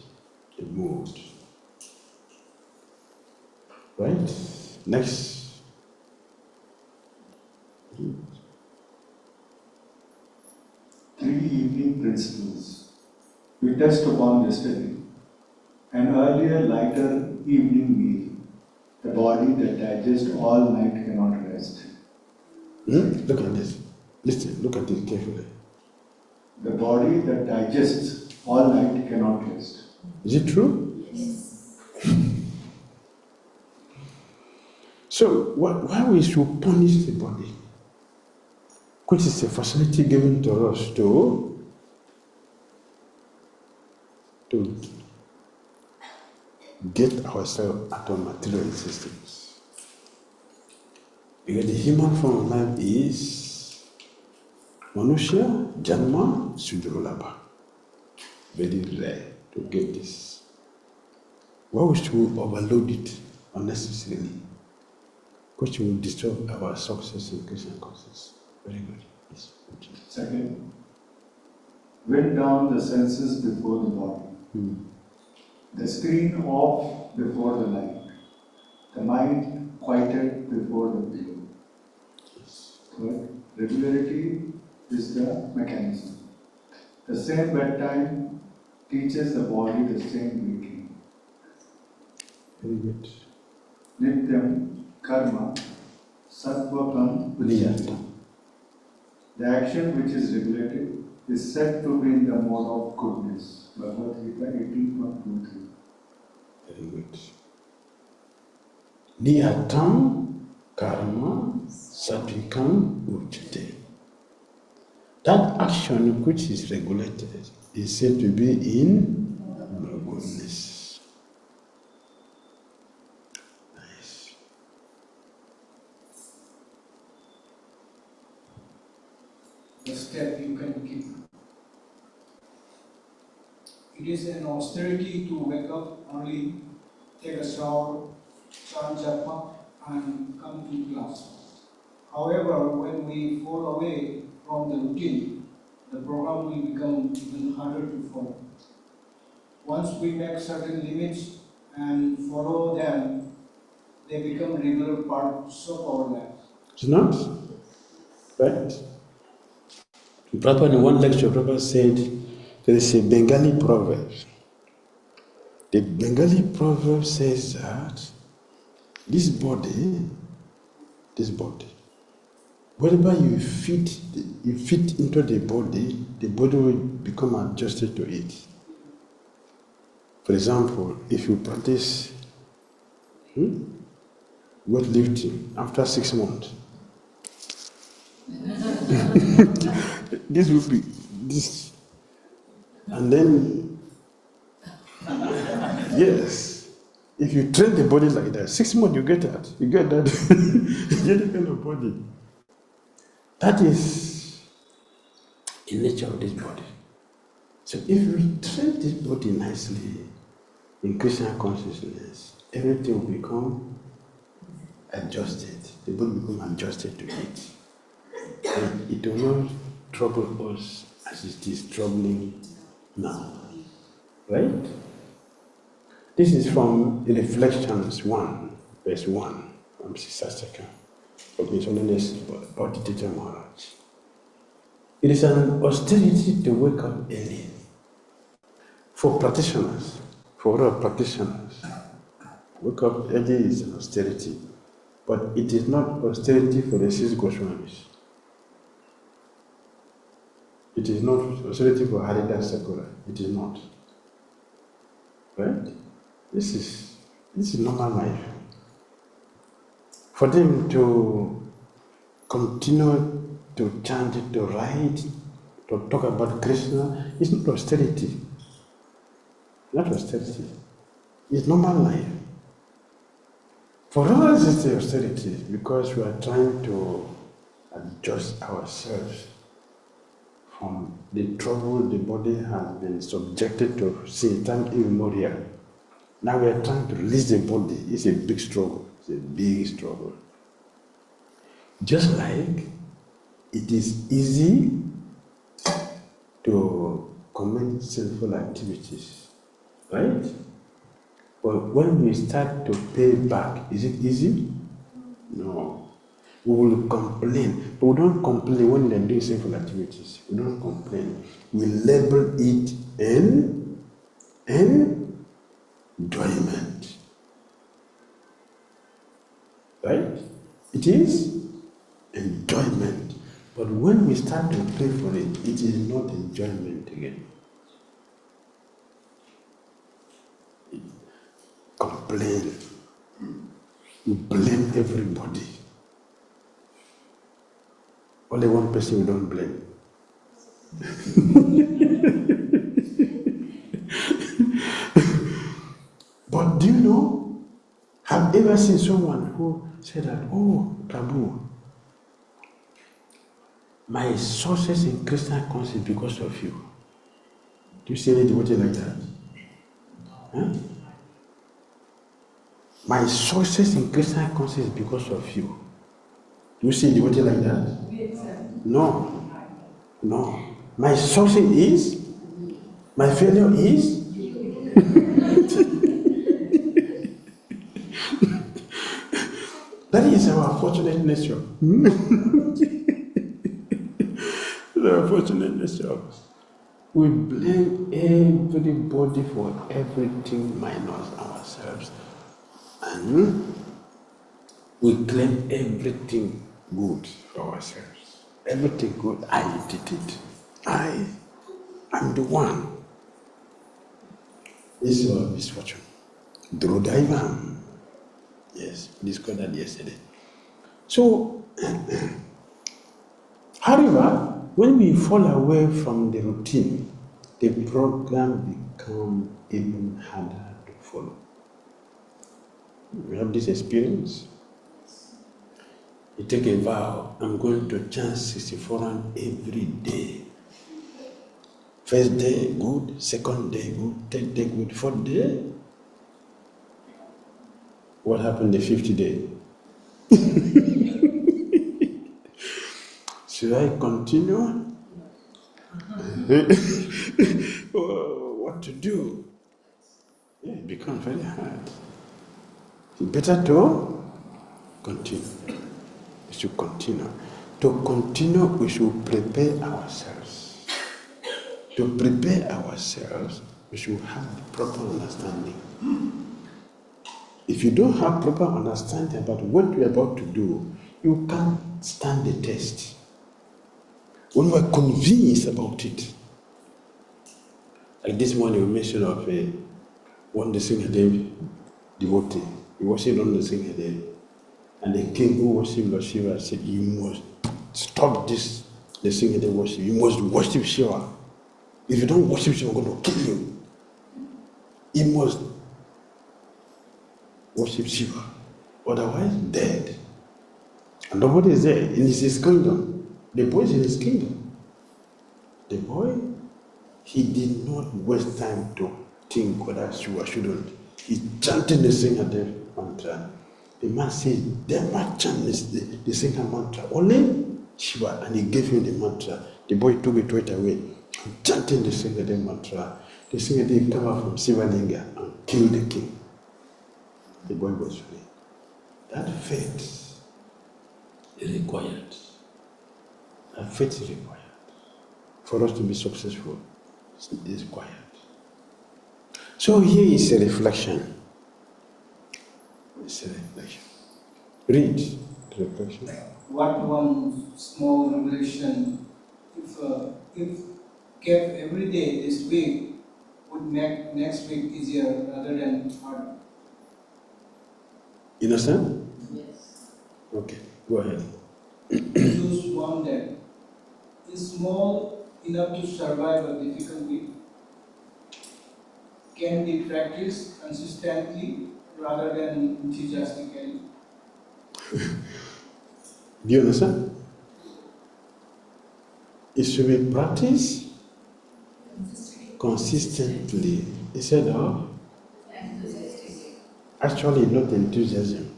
the mood. Right? Next. 3 evening principles. We touched upon yesterday. An earlier, lighter evening meal. The body that digests all night cannot rest. Look at this. Listen, look at it carefully. The body that digests all night cannot rest. Is it true? Yes. So, why we should punish the body? Which is a facility given to us to get ourselves out of material existence. Because the human form of life is Manushya, Janma, Sudrolabha. Very rare to get this. Why we should overload it unnecessarily? Which will disturb our success in Christian causes. Very good. Yes. Second, wind down the senses before the body. The screen off before the light. The mind quieted before the pillow. Third, regularity is the mechanism. The same bedtime teaches the body the same waking. Very good. Nityam karma sattvakam vijayate. The action which is regulated is said to be in the mode of goodness. Bhagavad Gita 18.23. Very good. Niyatam karma satvikam uchate. That action which is regulated is said to be in goodness. Nice. The step you can keep. It is an austerity to wake up early, take a shower, chant japa, and come to class. However, when we fall away from the routine, the program will become even harder to follow. Once we make certain limits and follow them, they become regular parts of our life. It's not? Right? Prabhupada in one lecture, Prabhupada said there is a Bengali proverb. The Bengali proverb says that this body, whatever you fit into the body will become adjusted to it. For example, if you practice weightlifting after 6 months, this will be this, and then yes, if you train the body like that, 6 months you get that, you get that kind of body. That is the nature of this body. So if we train this body nicely in Christian consciousness, everything will become adjusted. The body will become adjusted to it. And it will not trouble us as it is troubling now. Right? This is from Reflections 1, verse 1, from Sister Second, of His Holiness Bhakti Maharaj. It is an austerity to wake up early. For practitioners, for all practitioners, wake up early is an austerity. But it is not austerity for the 6 Goswamis. It is not austerity for Harida and Sakura. It is not. Right? This is normal life. For them to continue to chant, to write, to talk about Krishna, it's not austerity. Not austerity. It's normal life. For us, it's austerity because we are trying to adjust ourselves from the trouble the body has been subjected to since time immemorial. Now we are trying to release the body. It's a big struggle. It's a big struggle. Just like it is easy to commit sinful activities, right? But when we start to pay back, is it easy? No. We will complain, but we don't complain when they're doing sinful activities. We don't complain. We label it enjoyment. Right? It is enjoyment. But when we start to pay for it, it is not enjoyment again. Complain. You blame everybody. Only one person we don't blame. But do you know, have ever seen someone who said that, oh, Prabhu, my success in Christian conscience is because of you? Do you see any devotee like that? Huh? My success in Christian conscience is because of you. Do you see a devotee like that? No. No. My success is, my failure is. That is our fortunate nature. Our fortunate nature. We blame everybody for everything minus ourselves. And we claim everything good for ourselves. Everything good, I did it. I am the one. This is our misfortune. Drodaivam. Yes, we discussed that yesterday. So, however, when we fall away from the routine, the program becomes even harder to follow. You have this experience? You take a vow, I'm going to chant 64 every day. First day, good. Second day, good. Third day, good. Fourth day, what happened the 50th day? Should I continue? What to do? Yeah, it becomes very hard. It's better to continue. We should continue. To continue, we should prepare ourselves. To prepare ourselves, we should have proper understanding. If you don't have proper understanding about what you're about to do, you can't stand the test. When you are convinced about it, like this one you mentioned of one the Singhadev devotee, he worshipped on the Singhadev, and the king who worshipped Lord Shiva said, you must stop this, the Singhadev worship, you must worship Shiva. If you don't worship Shiva, I'm going to kill you. You must worship Shiva, otherwise dead. And nobody is there, in his kingdom. The boy is in his kingdom. The boy, he did not waste time to think whether Shiva shouldn't. He chanted the Singhadev mantra. The man said, the man chanted the Singhadev mantra, only Shiva, and he gave him the mantra. The boy took it right away, chanting the Singhadev mantra. The Singhadev came out from Sivalinga and killed the king. The boy was free. That faith is required. That faith is required. For us to be successful, it is required. So here is a reflection. It's a reflection. Read the reflection. What one small revelation if kept every day this week, would make next week easier rather than harder. You understand? Yes. Okay, go ahead. Choose one that is small enough to survive a difficult week, can be practiced consistently rather than enthusiastically. Do you understand? It should be practiced consistently instead of actually not enthusiasm.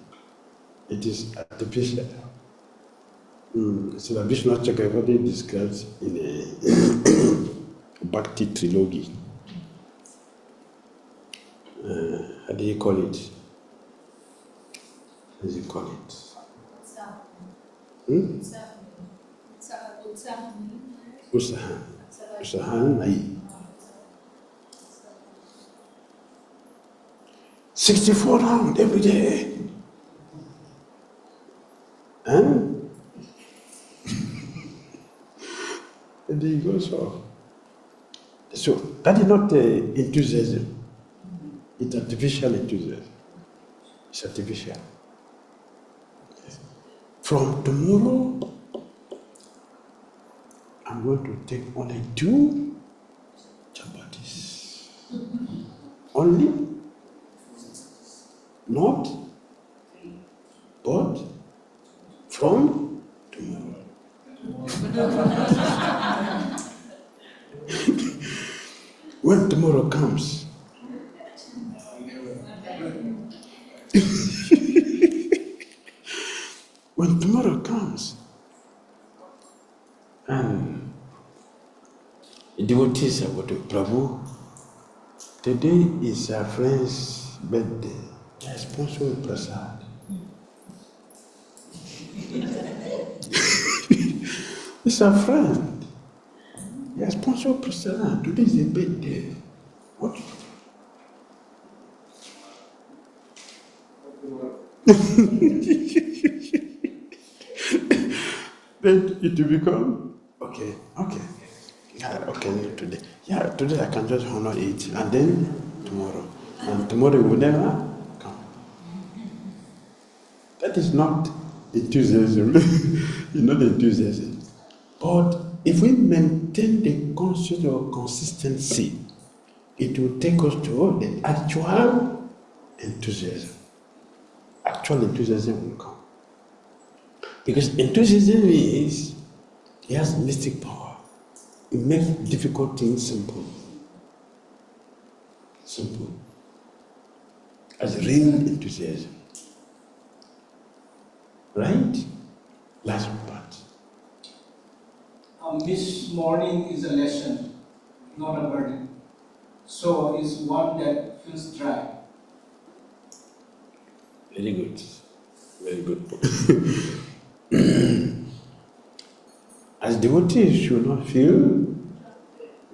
It is artificial. So the Vishnu Chakravarti describes in a Bhakti trilogy. How do you call it? How do you call it? Usahan. Usahan Nai. 64 rounds every day. And then he goes off. So that is not enthusiasm. It's artificial enthusiasm. It's artificial. From tomorrow, I'm going to take only 2 chapatis. Only, not, but from tomorrow. When tomorrow comes, when tomorrow comes, and devotees are going to Prabhu, today is our friend's birthday. I sponsor prasad. It's our friend. He sponsor prasad. Today is a birthday. What? Then it will become okay. Yeah, okay, today. Yeah, today I can just honor it, and then tomorrow. And tomorrow will never come. That is not enthusiasm. It's not enthusiasm. But if we maintain the conscious or consistency, it will take us to the actual enthusiasm. Actual enthusiasm will come. Because enthusiasm is, it has mystic power. It makes difficult things simple. Simple. As real enthusiasm. Right? Last part. A missed morning is a lesson, not a burden. So is one that feels dry. Very good. Very good. As devotees should not feel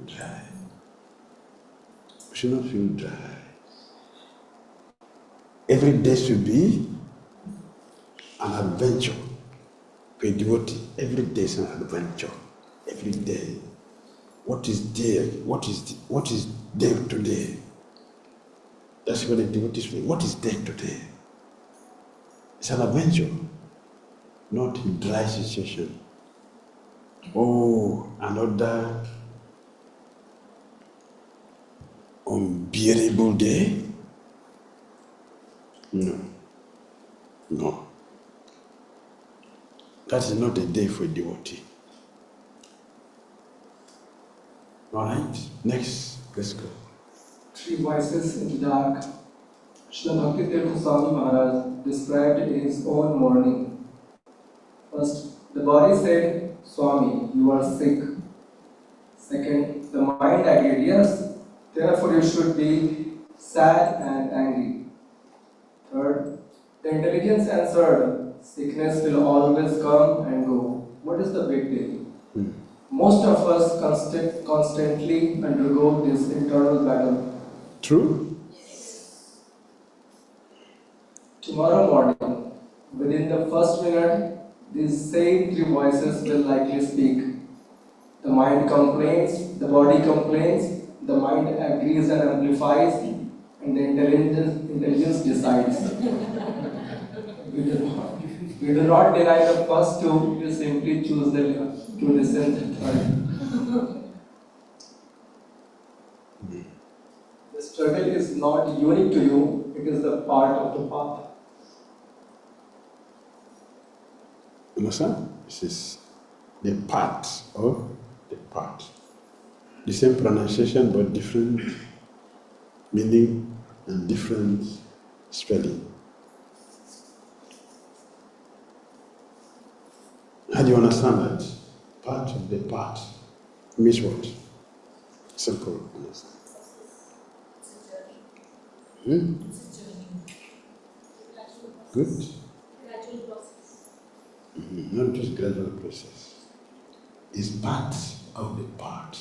dry. We should not feel dry. Every day should be an adventure. For a devotee, every day is an adventure. Every day. What is there? What is there today? That's what the devotees mean. What is there today? It's an adventure, not a dry situation. Oh, another unbearable day? No. No. That is not a day for a devotee. All right, next, let's go. 3 voices in the dark. Srila Bhakti Swami Maharaj described his own morning. First, the body said, Swami, you are sick. Second, the mind agreed, yes, therefore you should be sad and angry. Third, the intelligence answered, sickness will always come and go. What is the big deal? Most of us constantly undergo this internal battle. True? Tomorrow morning, within the first minute, these same 3 voices will likely speak. The mind complains, the body complains, the mind agrees and amplifies, and the intelligence decides. We do not deny the first two, we simply choose to listen to the third. The struggle is not unique to you, it is the part of the path. Understand? This is the part of the part. The same pronunciation but different meaning and different spelling. How do you understand that? Part of the part means what? Simple. Understand? It's a journey. Good. Gradual process. Not just gradual process. It's part of the part.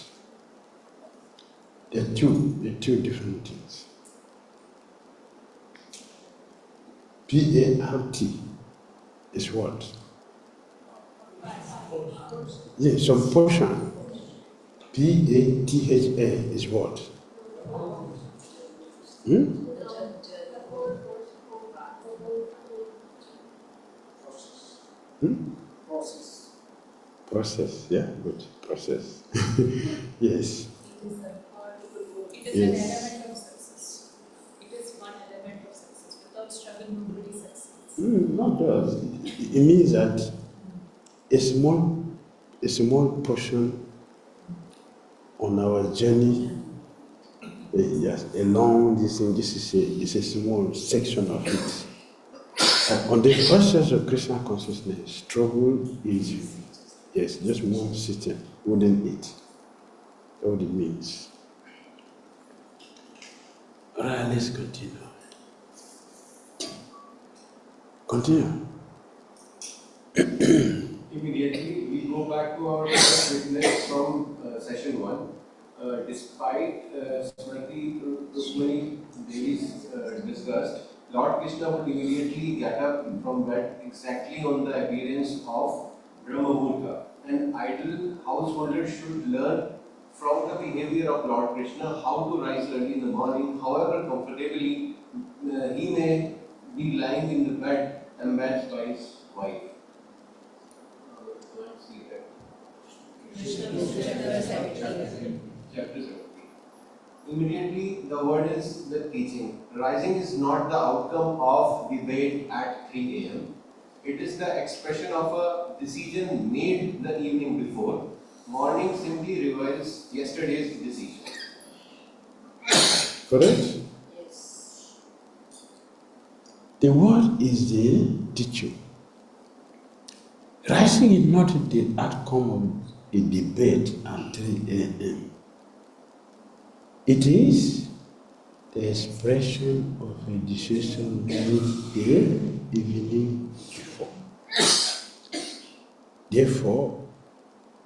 They're two different things. P-A-R-T is what? Yes, some portion. P-A-T-H-A is what? Process, yeah, good. Process. Yes. It is an element of success. It is one element of success. Without struggle, nobody succeeds. Not does. It means that a small portion on our journey. Yes, along this thing, this is a small section of it. On the process of Krishna consciousness, struggle is, yes, just one system within it. That's what it means. Alright, let's continue. Continue. Immediately, we go back to our first witness from session 1. Despite Smriti Rukmani Devi's disgust, Lord Krishna would immediately get up from bed exactly on the appearance of Brahmahurta. An idle householder should learn from the behavior of Lord Krishna how to rise early in the morning, however comfortably he may be lying in the bed embattled by his wife. Chapter 17. Immediately, the word is the teaching. Rising is not the outcome of debate at 3 a.m. It is the expression of a decision made the evening before. Morning simply reveals yesterday's decision. Correct? Yes. The word is the teaching. Rising is not the outcome of a debate at 3 a.m. It is the expression of a decision made the evening before. Therefore,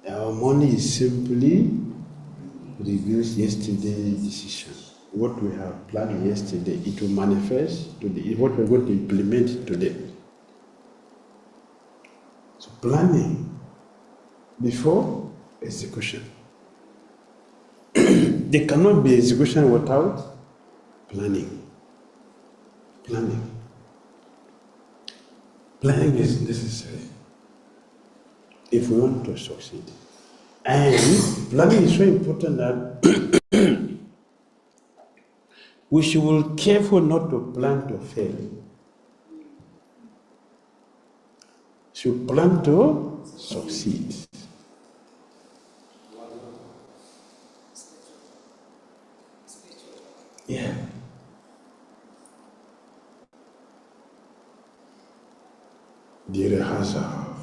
our morning is simply reveals yesterday's decision. What we have planned yesterday, it will manifest today. What we're going to implement today. So planning before execution. There cannot be execution without planning. Planning. Planning is necessary if we want to succeed. And planning is so important that we should be careful not to plan to fail. Should plan to succeed. Yeah. The rehearsal.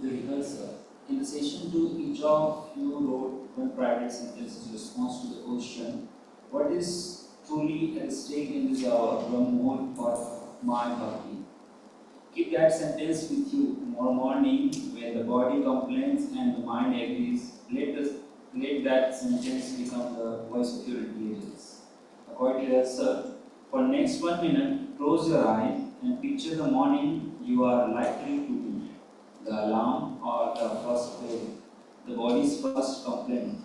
The rehearsal. In the session 2, each of you wrote one private sentence in response to the question, what is truly at stake in this hour, Brahmor or my Bhakti? Keep that sentence with you tomorrow morning where the body complains and the mind agrees. Let that sentence become the voice of your intelligence. A quiet rehearsal. For next 1 minute, close your eye and picture the morning you are likely to be. The alarm or the first prayer. the body's first complaint,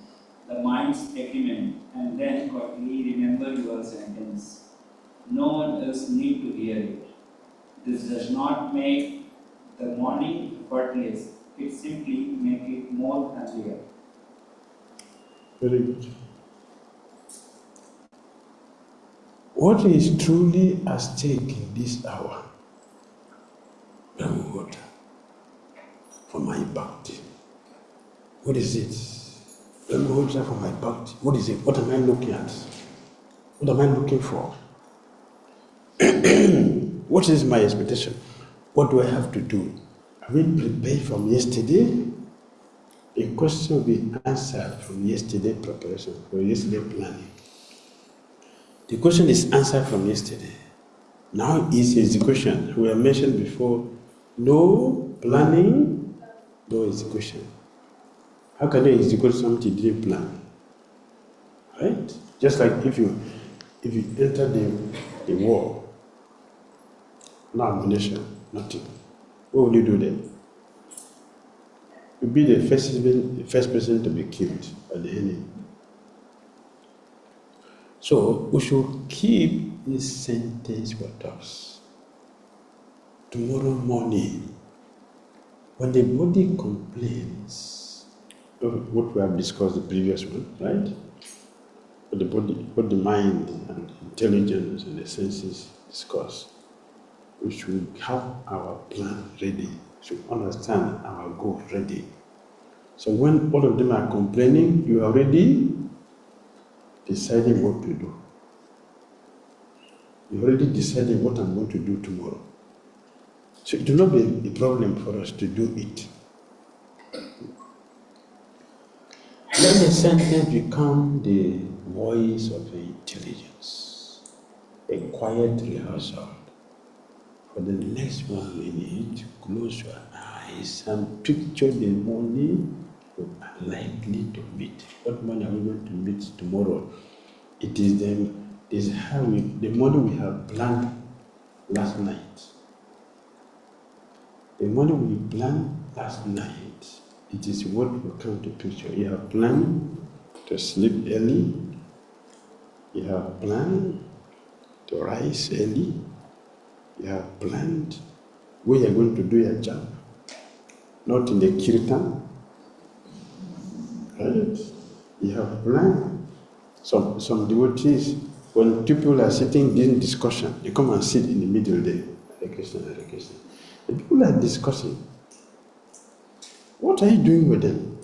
the mind's agreement, and then quietly remember your sentence. No one else need to hear it. This does not make the morning effortless. It simply makes it more healthier. Very good. What is truly at stake in this hour? What? For my bhakti. What is it? Brahmahodra for my bhakti. What is it? What am I looking at? What am I looking for? What is my expectation? What do I have to do? Are we prepared from yesterday? The question will be answered from yesterday preparation, from yesterday planning. The question is answered from yesterday. Now is execution. We have mentioned before, no planning, no execution. How can you execute something you didn't plan? Right? Just like if you enter the war, no ammunition, nothing. What will you do then? You'll be the first person to be killed by the enemy. So we should keep this sentence with us. Tomorrow morning, when the body complains, what we have discussed the previous one, right? What the body, what the mind and intelligence and the senses discuss, we should have our plan ready, we should understand our goal ready. So when all of them are complaining, you are already deciding what to do. You already decided what I'm going to do tomorrow. So it will not be a problem for us to do it. Let the sentence become the voice of the intelligence, a quiet rehearsal. For the next 1 minute, close your eyes and picture the morning you are likely to meet. What morning are we going to meet tomorrow? It is the morning we have planned last night. The morning we planned last night, it is what we come to picture. You have planned to sleep early. You have planned to rise early. You have planned where you are going to do your job. Not in the Kirtan. Right? You have planned. Some devotees, when people are sitting in discussion, they come and sit in the middle there. Hare Krishna, Hare Krishna. The people are discussing. What are you doing with them?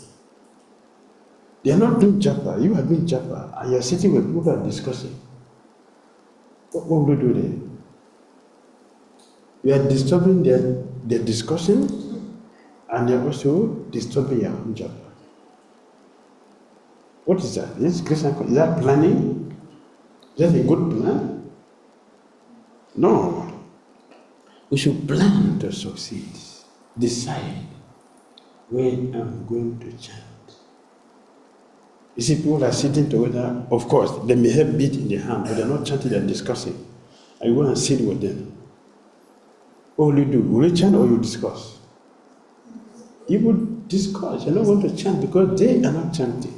They are not doing japa. You are doing japa. And you are sitting with people who are discussing. What will you do there? You are disturbing their discussion, and you are also disturbing your own japa. What is that? Yes, Krishna, is that planning? Is that a good plan? No. We should plan to succeed. Decide when I'm going to chant. You see, people are sitting together. Of course, they may have beat in their hand, but they're not chanting, they're discussing. I go and sit with them. What will you do? Will you chant or you discuss? You would discuss. You're not going to chant because they are not chanting.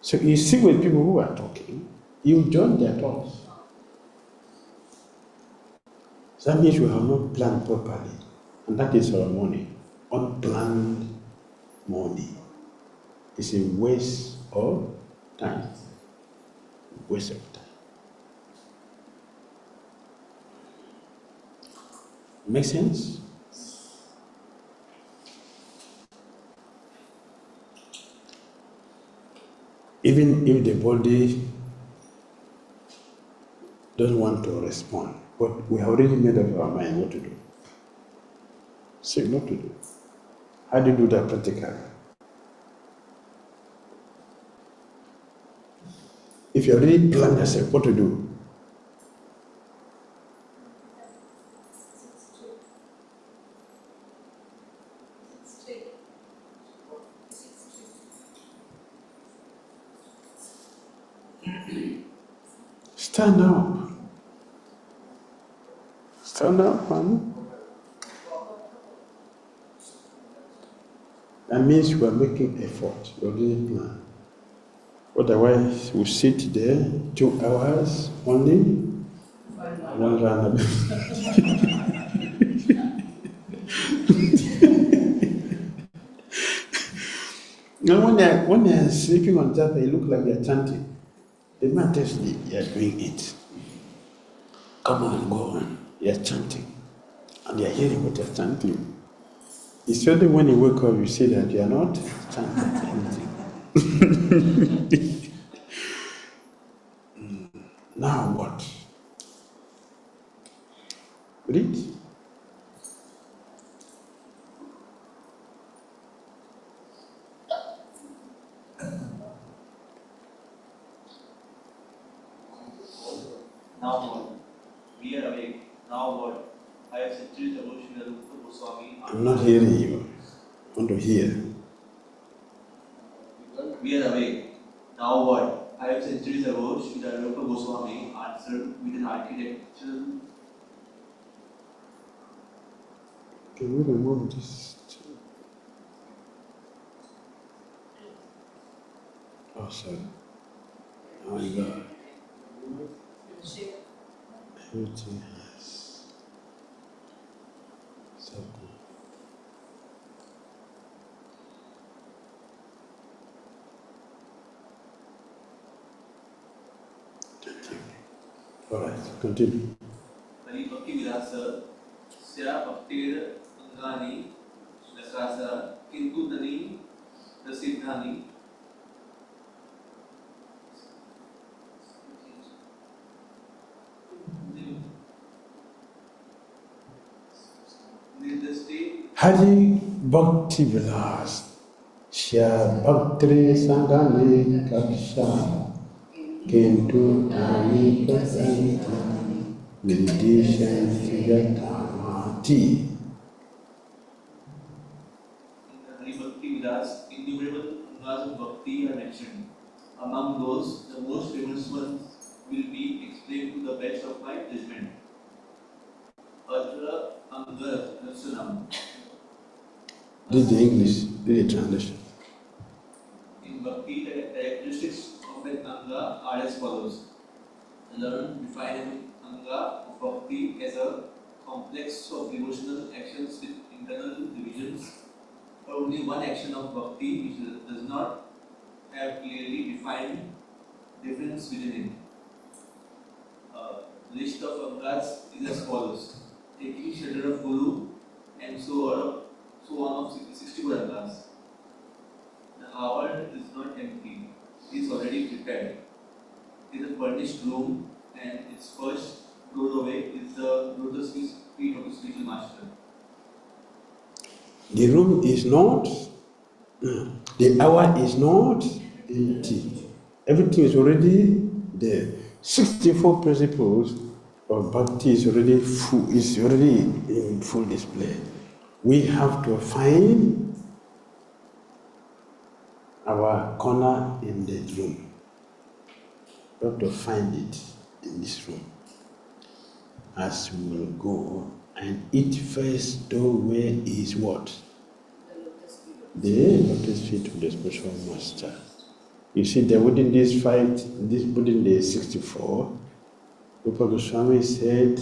So you sit with people who are talking, you join their thoughts. So that means we have not planned properly. And that is our morning. Unplanned morning. It's a waste of time. Waste of time. Make sense? Even if the body doesn't want to respond, but we have already made up our mind what to do. Say what to do. How do you do that practically? If you already planned yourself what to do, stand up. Stand up, man. That means we are making effort. We already plan. Otherwise, we sit there 2 hours only, one round. Now, when they're sleeping on top, they look like they're chanting. The matter is they're doing it. Come on, go on. You're chanting. And you're hearing what you're chanting. It's only when you wake up you see that you're not chanting anything. Now what? Read. Now what? We are awake. Now what? I have centuries ago Srila Rupa Goswami. I'm not hearing you. I want to hear. We are awake. Now what? I have centuries ago Srila Rupa Goswami answered with an architectural. Can we remove this? Oh, sorry. Oh my God. Everything has something. Thank you. All right, continue. Hari Bhakti Vilasa Sya Bhaktir Angani Nasrasa Kintu Tani Prasiddhani. Hari Bhakti Vilas Shya Bhakti Sangani Kaksha Kintu Tani Prasiddhani Nidishan Siyatamati. Hari Bhakti Vilas, innumerable angas of bhakti are mentioned. Among those, the most famous ones will be explained to the best of my judgment. Atra Anga Rasanam. Read the English, read the translation. In bhakti, the characteristics of an anga are as follows. Learn, define an anga of bhakti as a complex of devotional actions with internal divisions, or only one action of bhakti which does not have clearly defined difference within it. List of angas is as follows: taking shelter of Guru, and so on of 64 angas. The hour is not empty; it is already prepared. It is a furnished room, and its first doorway is the lotus feet of the spiritual master. The room is not, the hour is not empty. Everything is already there. 64 principles of bhakti is already in full display. We have to find our corner in the room. We have to find it in this room. As we will go, and each first doorway is what? The lotus feet of the spiritual master. You see that within within the 64, Rupa Goswami said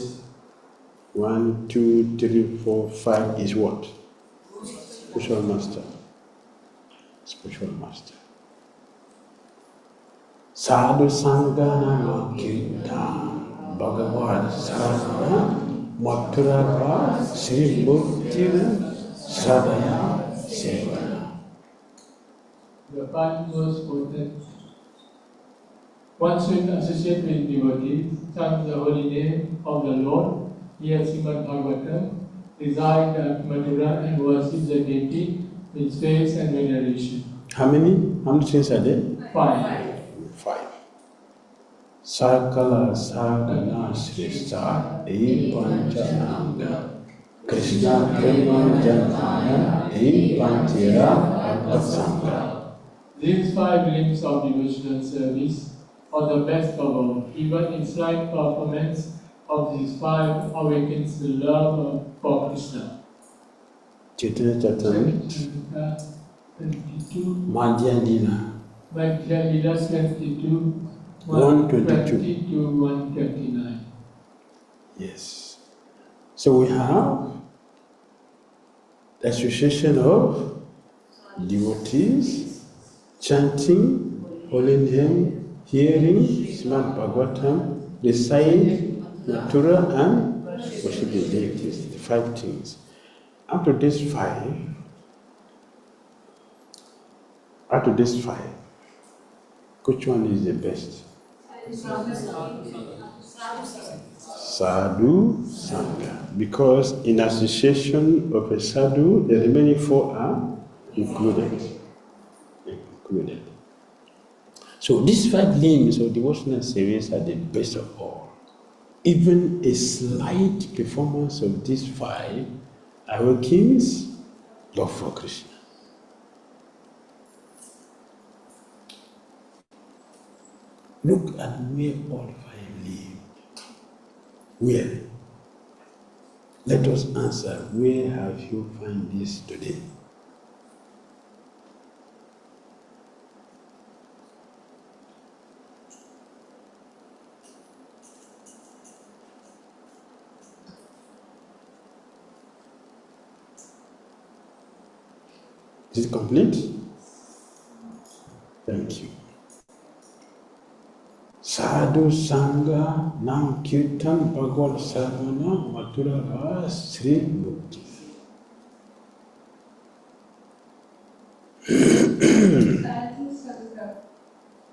1, 2, 3, 4, 5 is what? Spiritual master. Spiritual master. Sadhu Sangana Kirtan Bhagavad Sarva Mathurava Sri Bhaktina Sadhana Sevana. The past was quoted. One should associate with devotees, chant the holy name of the Lord, hear Srimad Bhagavatam, reside at Mathura and worship the deity with faith and veneration. How many things are there? 5. Sakala Sadhana Shrestha E Panchananga Krishna Prema Janana E Panchira Apasanga. These 5 limbs of devotional service are the best of all. Even in slight performance of these 5 awakens the love for Krishna. Chaitanya Chaitanya. 22. Madhya Lila. Madhya Lila 22. 122 to 139. Yes. So we have the association of devotees chanting, holy name, hearing Srimad Bhagavatam, recite Mathura and worshiping deities, the 5 things. Out of these 5, which one is the best? Sadhu Sangha. Because in association of a sadhu, the remaining 4 are included. So these 5 limbs of devotional service are the best of all. Even a slight performance of these 5 awakens love for Krishna. Look at where all 5 live. Where? Let us answer, where have you found this today? Is it complete? Thank you. Sadhu Sangha Nam Kirtan Bhagavad Sarvana Mathura Vas Sri Mukti. Sadhu Sangha.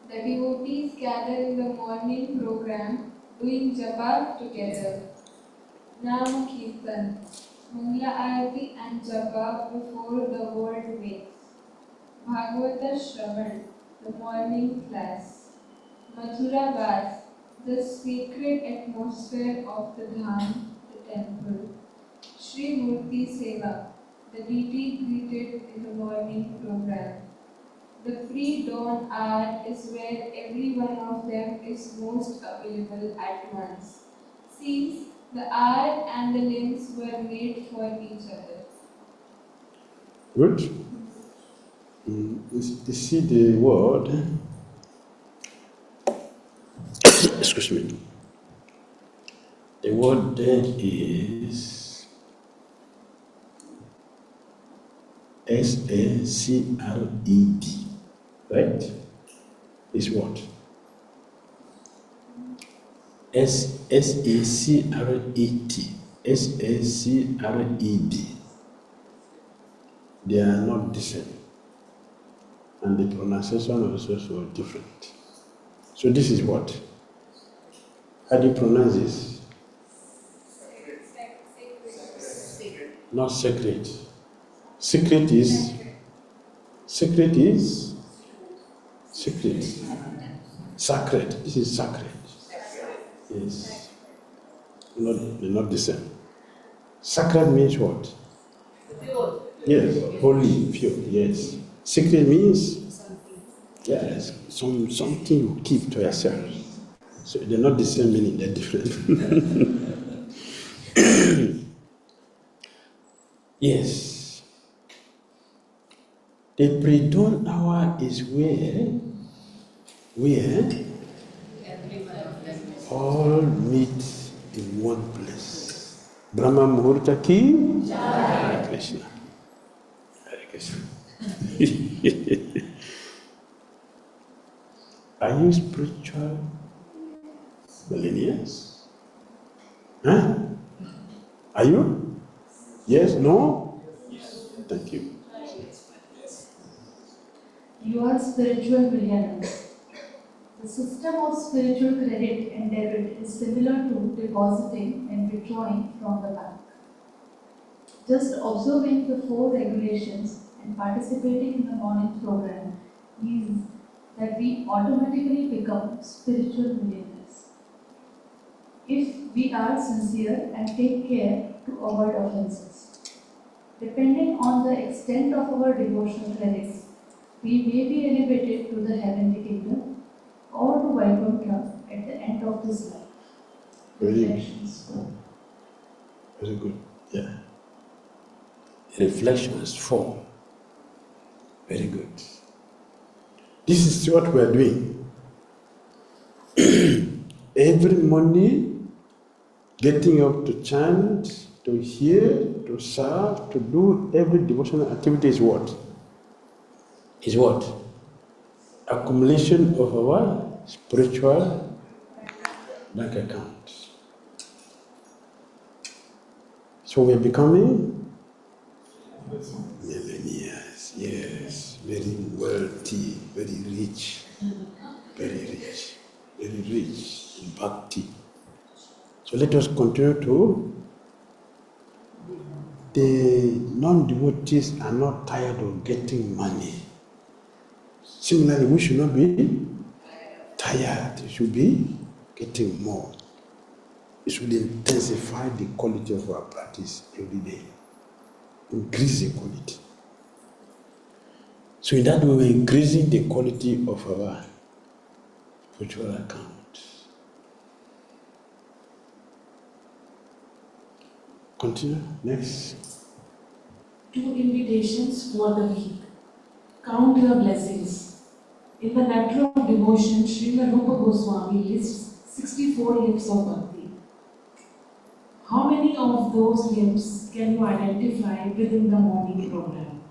The devotees gather in the morning program doing japa together. Nam Kirtan. Mangala Arati and japa before the world wakes. Bhagavata Shravan, the morning class. Mathura Vas, the sacred atmosphere of the Dham, the temple. Sri Murti Seva, the deity greeted in the morning program. The pre-dawn hour is where every one of them is most available at once, since the hour and the limbs were made for each other. Good. You see the word, excuse me, the word there is S-A-C-R-E-D, right? Is what? S-A-C-R-E-T, S-A-C-R-E-D. They are not the same. And the pronunciation also so different. So this is what? How do you pronounce this? Not sacred. Secret is secret. Sacred. This is sacred. Yes. They're not the same. Sacred means what? Yes. Holy, pure. Yes. Secret means yes, something you keep to yourself. So they're not the same meaning, they're different. Yes. The pre-dawn hour is where all meet in one place. Brahma Muhurta ki Hare Krishna. Hare Krishna. Are you spiritual millennials? Huh? Are you? Yes? No? Yes. Thank you. You are spiritual millionaires. The system of spiritual credit and debit is similar to depositing and withdrawing from the bank. Just observing the 4 regulations and participating in the morning program means that we automatically become spiritual millionaires. If we are sincere and take care to avoid offenses. Depending on the extent of our devotional credits, we may be elevated to the heavenly kingdom or to Vaikuntha at the end of this life. Reflections. Very good. Yeah. Reflections 4. Very good. This is what we are doing. Every morning, getting up to chant, to hear, to serve, to do every devotional activity is what? Is what? Accumulation of our spiritual bank account. So we're becoming millionaires. Yes, very wealthy, very rich, very rich in bhakti. So let us continue to. The non-devotees are not tired of getting money. Similarly, we should not be tired. We should be getting more. It should intensify the quality of our practice every day. Increase the quality. So in that way, we're increasing the quality of our spiritual account. Continue. Next. 2 invitations for the week. Count your blessings. In the Nectar of Devotion, Srimad Rupa Goswami lists 64 limbs of bhakti. How many of those limbs can you identify within the morning program?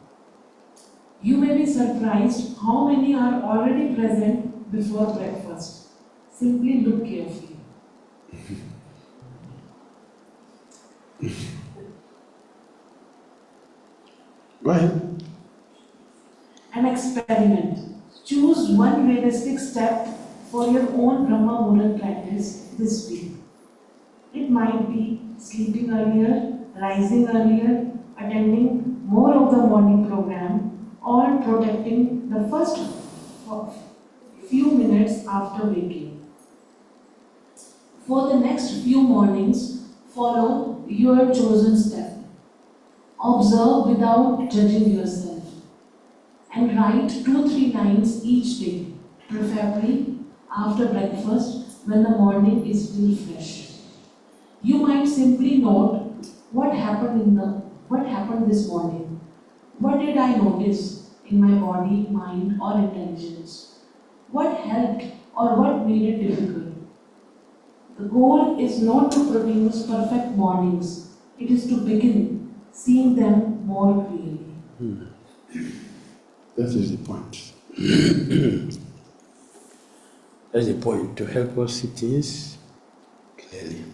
You may be surprised how many are already present before breakfast. Simply look carefully. Go ahead. An experiment. Choose one realistic step for your own Brahma Muhurat practice this week. It might be sleeping earlier, rising earlier, attending more of the morning program, or protecting the first few minutes after waking. For the next few mornings, follow your chosen step. Observe without judging yourself, and write 2-3 lines each day, preferably after breakfast when the morning is still fresh. You might simply note what happened this morning. What did I notice in my body, mind, or intelligence? What helped or what made it difficult? The goal is not to produce perfect mornings. It is to begin seeing them more clearly. That is the point. That's the point, to help us see things clearly.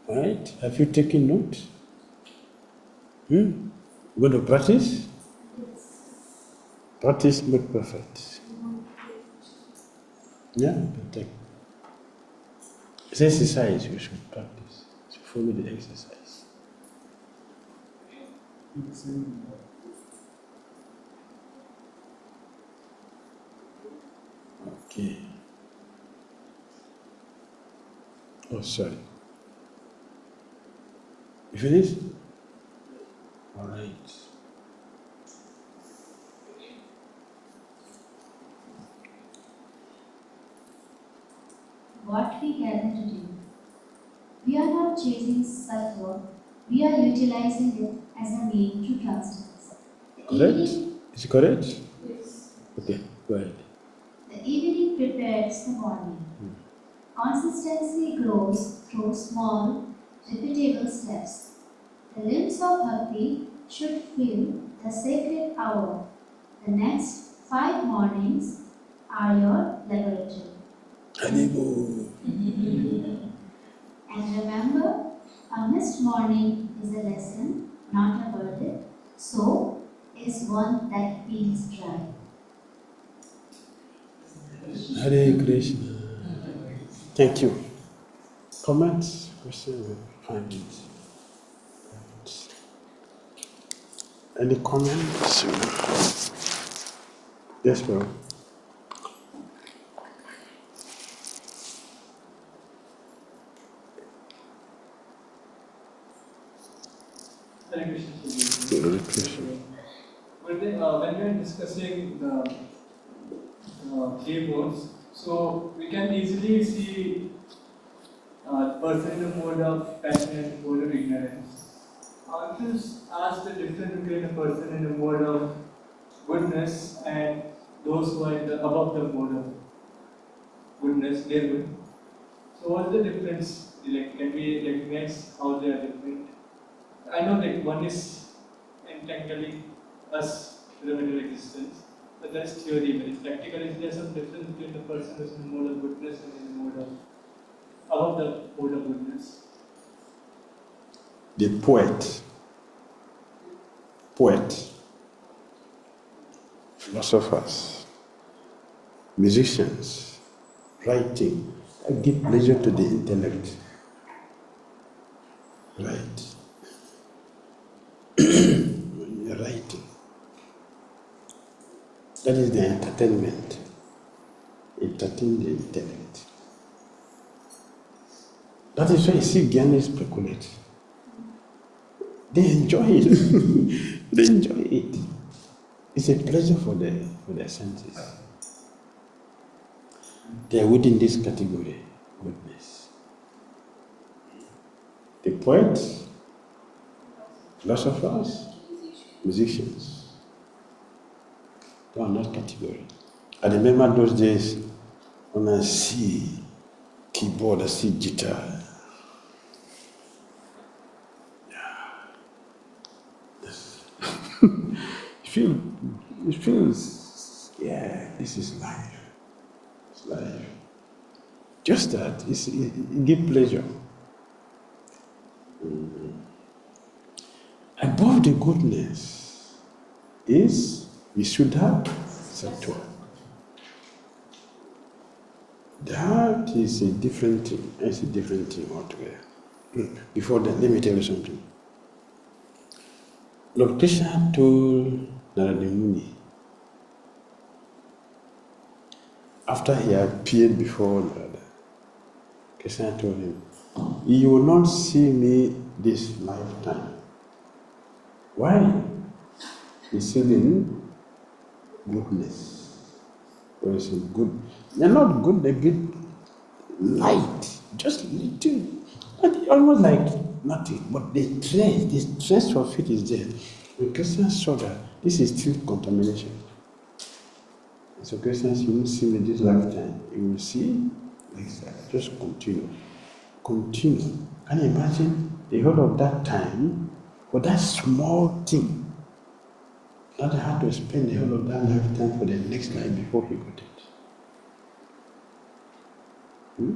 Right? Have you taken note? Going to practice? Practice make perfect. Yeah? But it's exercise we should practice. So follow the exercise. Okay. Oh, sorry. You finished? All right. What we gather to do. We are not chasing sattva, we are utilizing it as a mean to transcendence. Correct? Is it correct? Yes. Okay, go ahead. The evening prepares the morning. Consistency grows through small, repeatable steps. The limbs of bhakti should fill the sacred hour. The next 5 mornings are your laboratory. And remember, a missed morning is a lesson, not a verdict. So is one that feels dry. Hare Krishna. Thank you. Comments? Questions? Findings? Any comments? Yes, bro. Hare Krishna. Hare Krishna. When we are discussing the 3 modes, so we can easily see person in the mode of passion and mode of ignorance. I want to ask the difference between a person in the mode of goodness and those who are above the mode of goodness, they're good. So what's the difference? Like, can we recognize how they are different? I know that one is entangling us to the middle existence, but that's theory. But in practical, is there some difference between the person who's in the mode of goodness and in the mode of above the mode of goodness? The poet, philosophers, musicians, writing, give pleasure to the intellect. Right. When you're writing, that is the entertainment. Entertain the intellect. That is why you see Gyanis speculate. They enjoy it. They enjoy it. It's a pleasure for their senses. They are within this category, goodness. The poets, philosophers, musicians, they are not category. I remember those days when I see keyboard, I see guitar. It feels, yeah, this is life. It's life. Just that, it gives pleasure. Above the goodness is Visuddha Sattva. That is a different thing. It's a different thing altogether. Before that, let me tell you something. Lord Krishna told Narada Muni, after he appeared before Narada, Krishna told him, you will not see me this lifetime. Why? He's in goodness. Or is in good. They're not good, they get light, just little, almost like nothing. But the trace of it is there. When Christians saw that this is still contamination. So Christians, you won't see me this lifetime. You will see next time. Just continue. Continue. Can you imagine the whole of that time for that small thing? Not had to spend the whole of that lifetime for the next life before he got it.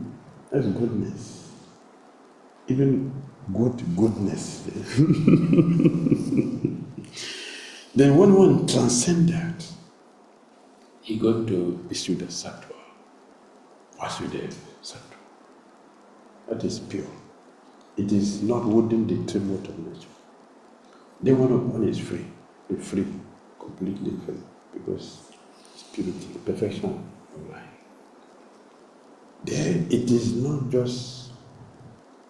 That's goodness. Even goodness. Then when one transcends that, he got to Visuddha Sattva. Vasudev Sattva. That is pure. It is not within the tribute of nature. Then one is free. Be free. Completely free. Because it's purity, perfection of life. There it is not just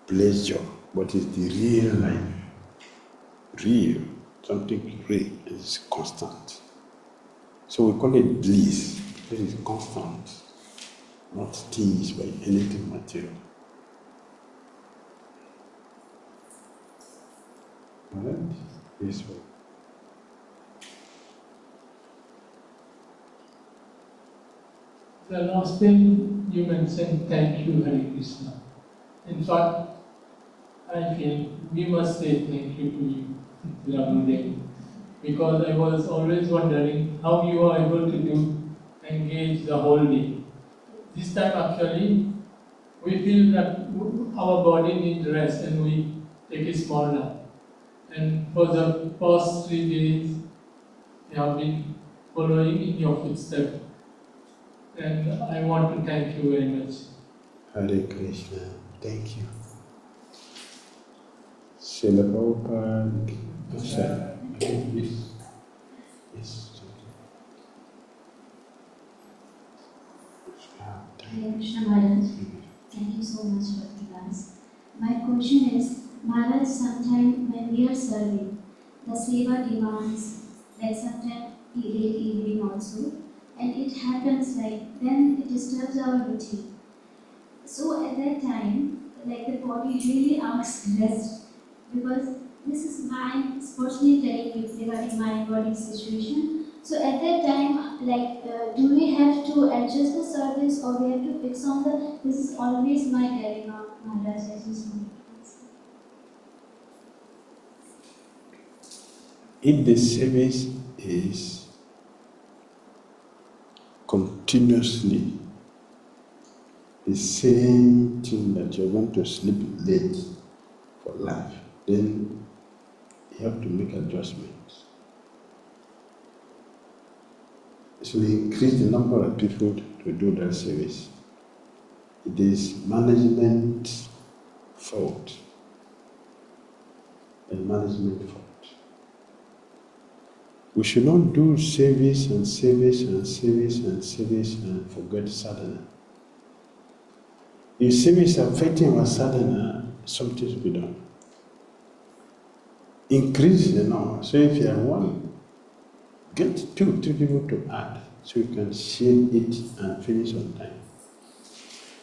pleasure, but it's the real life. Real. Something real. It's constant. So we call it bliss. It is constant. Not tinged by anything material. Alright? This way. The last thing you mentioned, thank you, Hare Krishna. In fact, I feel we must say thank you to you, Raghundev, because I was always wondering how you are able to engage the whole day. This time actually, we feel that our body needs rest and we take a small nap. And for the past 3 days, we have been following in your footsteps. And I want to thank you very much. Hare Krishna. Thank you. Srila Prabhupada. Yes. Hare Krishna Maharaj. Thank you so much for the class. My question is, Maharaj, sometime when we are serving, the seva demands like sometime late evening also, and it happens like then it disturbs our routine. So at that time, like the body really asks rest because this is my personally telling you regarding my body situation. So at that time, like, do we have to adjust the service or we have to fix on the? This is always my dilemma, Maharaj. I just want to ask. If the service is continuously the same thing that you're going to sleep late for life, then you have to make adjustments. So we increase the number of people to do that service. It is management fault. And management fault. We should not do service and service and service and service and forget sadhana. If service affecting our sadhana, something should be done. Increase the number. So if you have one, get 2, 3 people to add so you can share it and finish on time.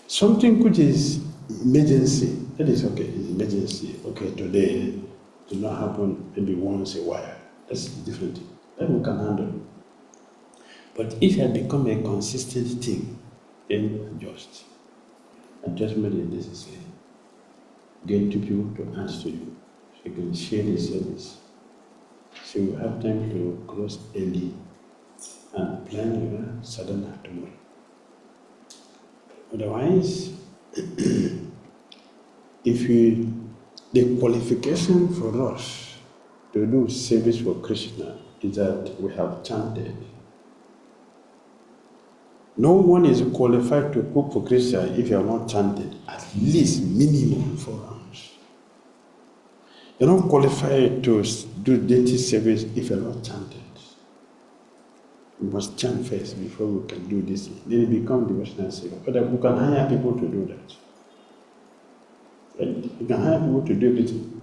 Something which is emergency, that is okay, it's emergency. Okay, today it will not happen maybe once a while. That's different. That we can handle. But if it had become a consistent thing, then adjust. Adjustment is necessary. Get 2 people to answer you, so you can share the service. So you have time to close early and plan your sadhana tomorrow. Otherwise, the qualification for us to do service for Krishna is that we have chanted. No one is qualified to cook for Krishna if you have not chanted at least minimum 4 rounds. You're not qualified to do deity service if you're not chanted. We must chant first before we can do this. Then it becomes devotional service. But we can hire people to do that. Right? You can hire people to do everything.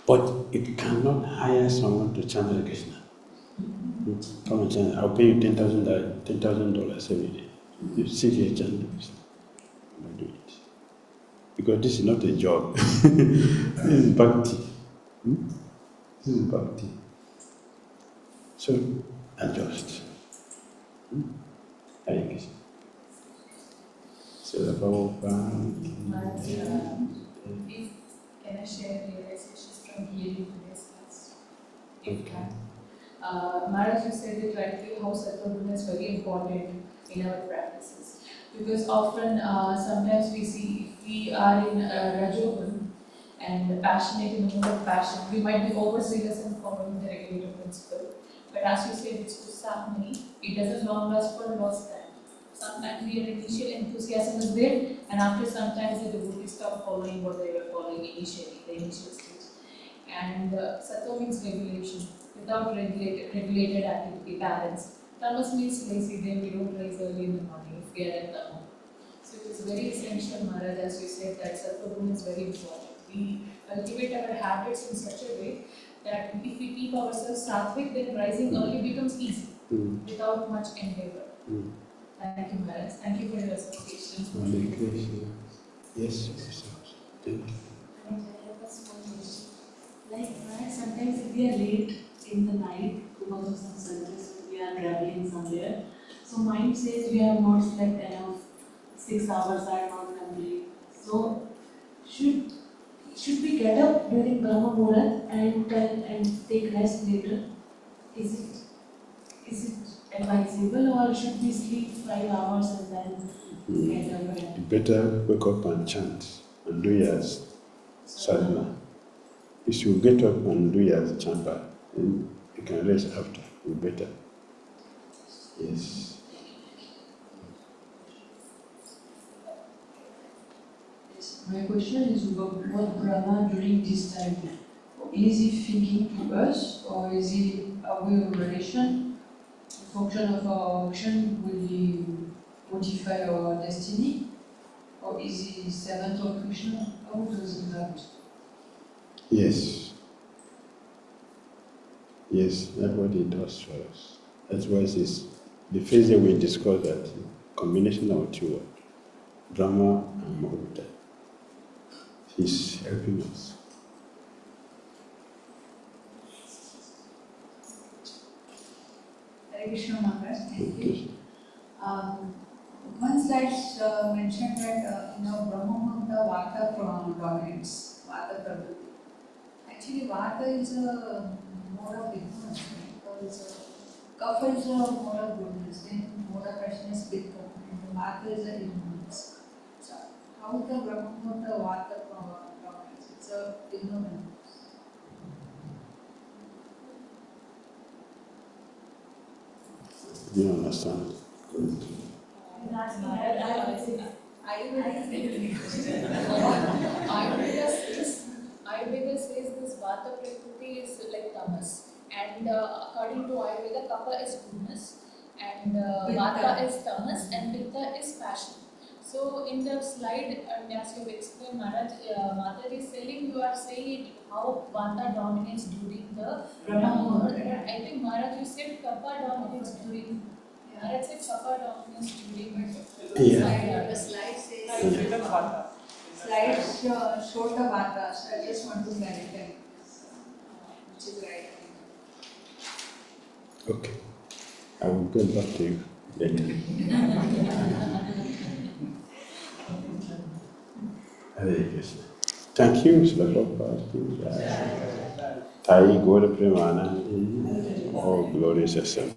But it cannot hire someone to chant Hare Krishna. Come and chant. I'll pay you $10,000 every day. You sit here and chant Krishna. Don't do it. Because this is not a job. This is bhakti. This is bhakti. So, adjust. Hare Krishna. So, Can I share realizations from hearing today's class? Okay. Maharaj, you said it rightly, how Sattva is very important in our practices. Because often, sometimes we see, if we are in Rajogun and passionate in the mood of passion, we might be overzealous in following the regulative principle. But as you said, it's Kustamani, it doesn't long last for a long time. Sometimes their initial enthusiasm is there, and after some time the devotees stop following what they were following initially, the initial stage. And Sattva means regulation. Without regulated activity, balance. Tamas means lazy, then we don't rise early in the morning if we are in Tama. So it is very essential, Maharaj, as you said, that Sattva is very important. We cultivate our habits in such a way that if we keep ourselves sattvic, then rising early becomes easy, without much endeavor. Thank you, Maharaj. Thank you for your association. Yes, thank you. Like, sometimes if we are late in the night because of some service, we are traveling somewhere, so mind says we have not slept enough, 6 hours are not complete. So should we get up during Brahma Muhurat and take rest later? Is it advisable, or should we sleep 5 hours and then get up? You better wake up and chant and do your sadhana. If you get up and do your champa, then you can rest after. You better. Yes. My question is about what Brahma during this time. Is he thinking to us, or is he aware of relation? The function of our action, will he modify our destiny? Or is he servant of Krishna? How does it act? Yes. Yes, that's what he does for us. That's why it is the phase that we discussed, that combination of 2 words, Brahma and Muhurta. He's helping us. Hare Krishna Maharaj, thank you. One slide mentioned that Brahma Muhurta Vata dominates, Vata Prakriti. Actually, Vata is a mode of ignorance, because Kapha is a mode of goodness, then mode of action is Pitta, and Vata is a ignorance. So, how the Brahma Muhurta Vata dominates? It's a ignorance. Do you understand? Ayurveda says this Vata Prakriti is like tamas, and according to Ayurveda, Kapha is goodness, and Vata is tamas, and Pitta is passion. So in the slide, as you explained, Maharaj, Mataji is telling, you are saying how Vata dominates during the Brahma Muhurta. I think Maharaj, you said Kapha dominates during. Maharaj said Kapha dominates during. The slide says. Slide showed the Vata, so I just want to clarify which is right. Okay. I will get back to you later. Hare Krishna. Thank you, Srila Prabhupada. Thai Gaura Premanandi. Oh, glorious essence.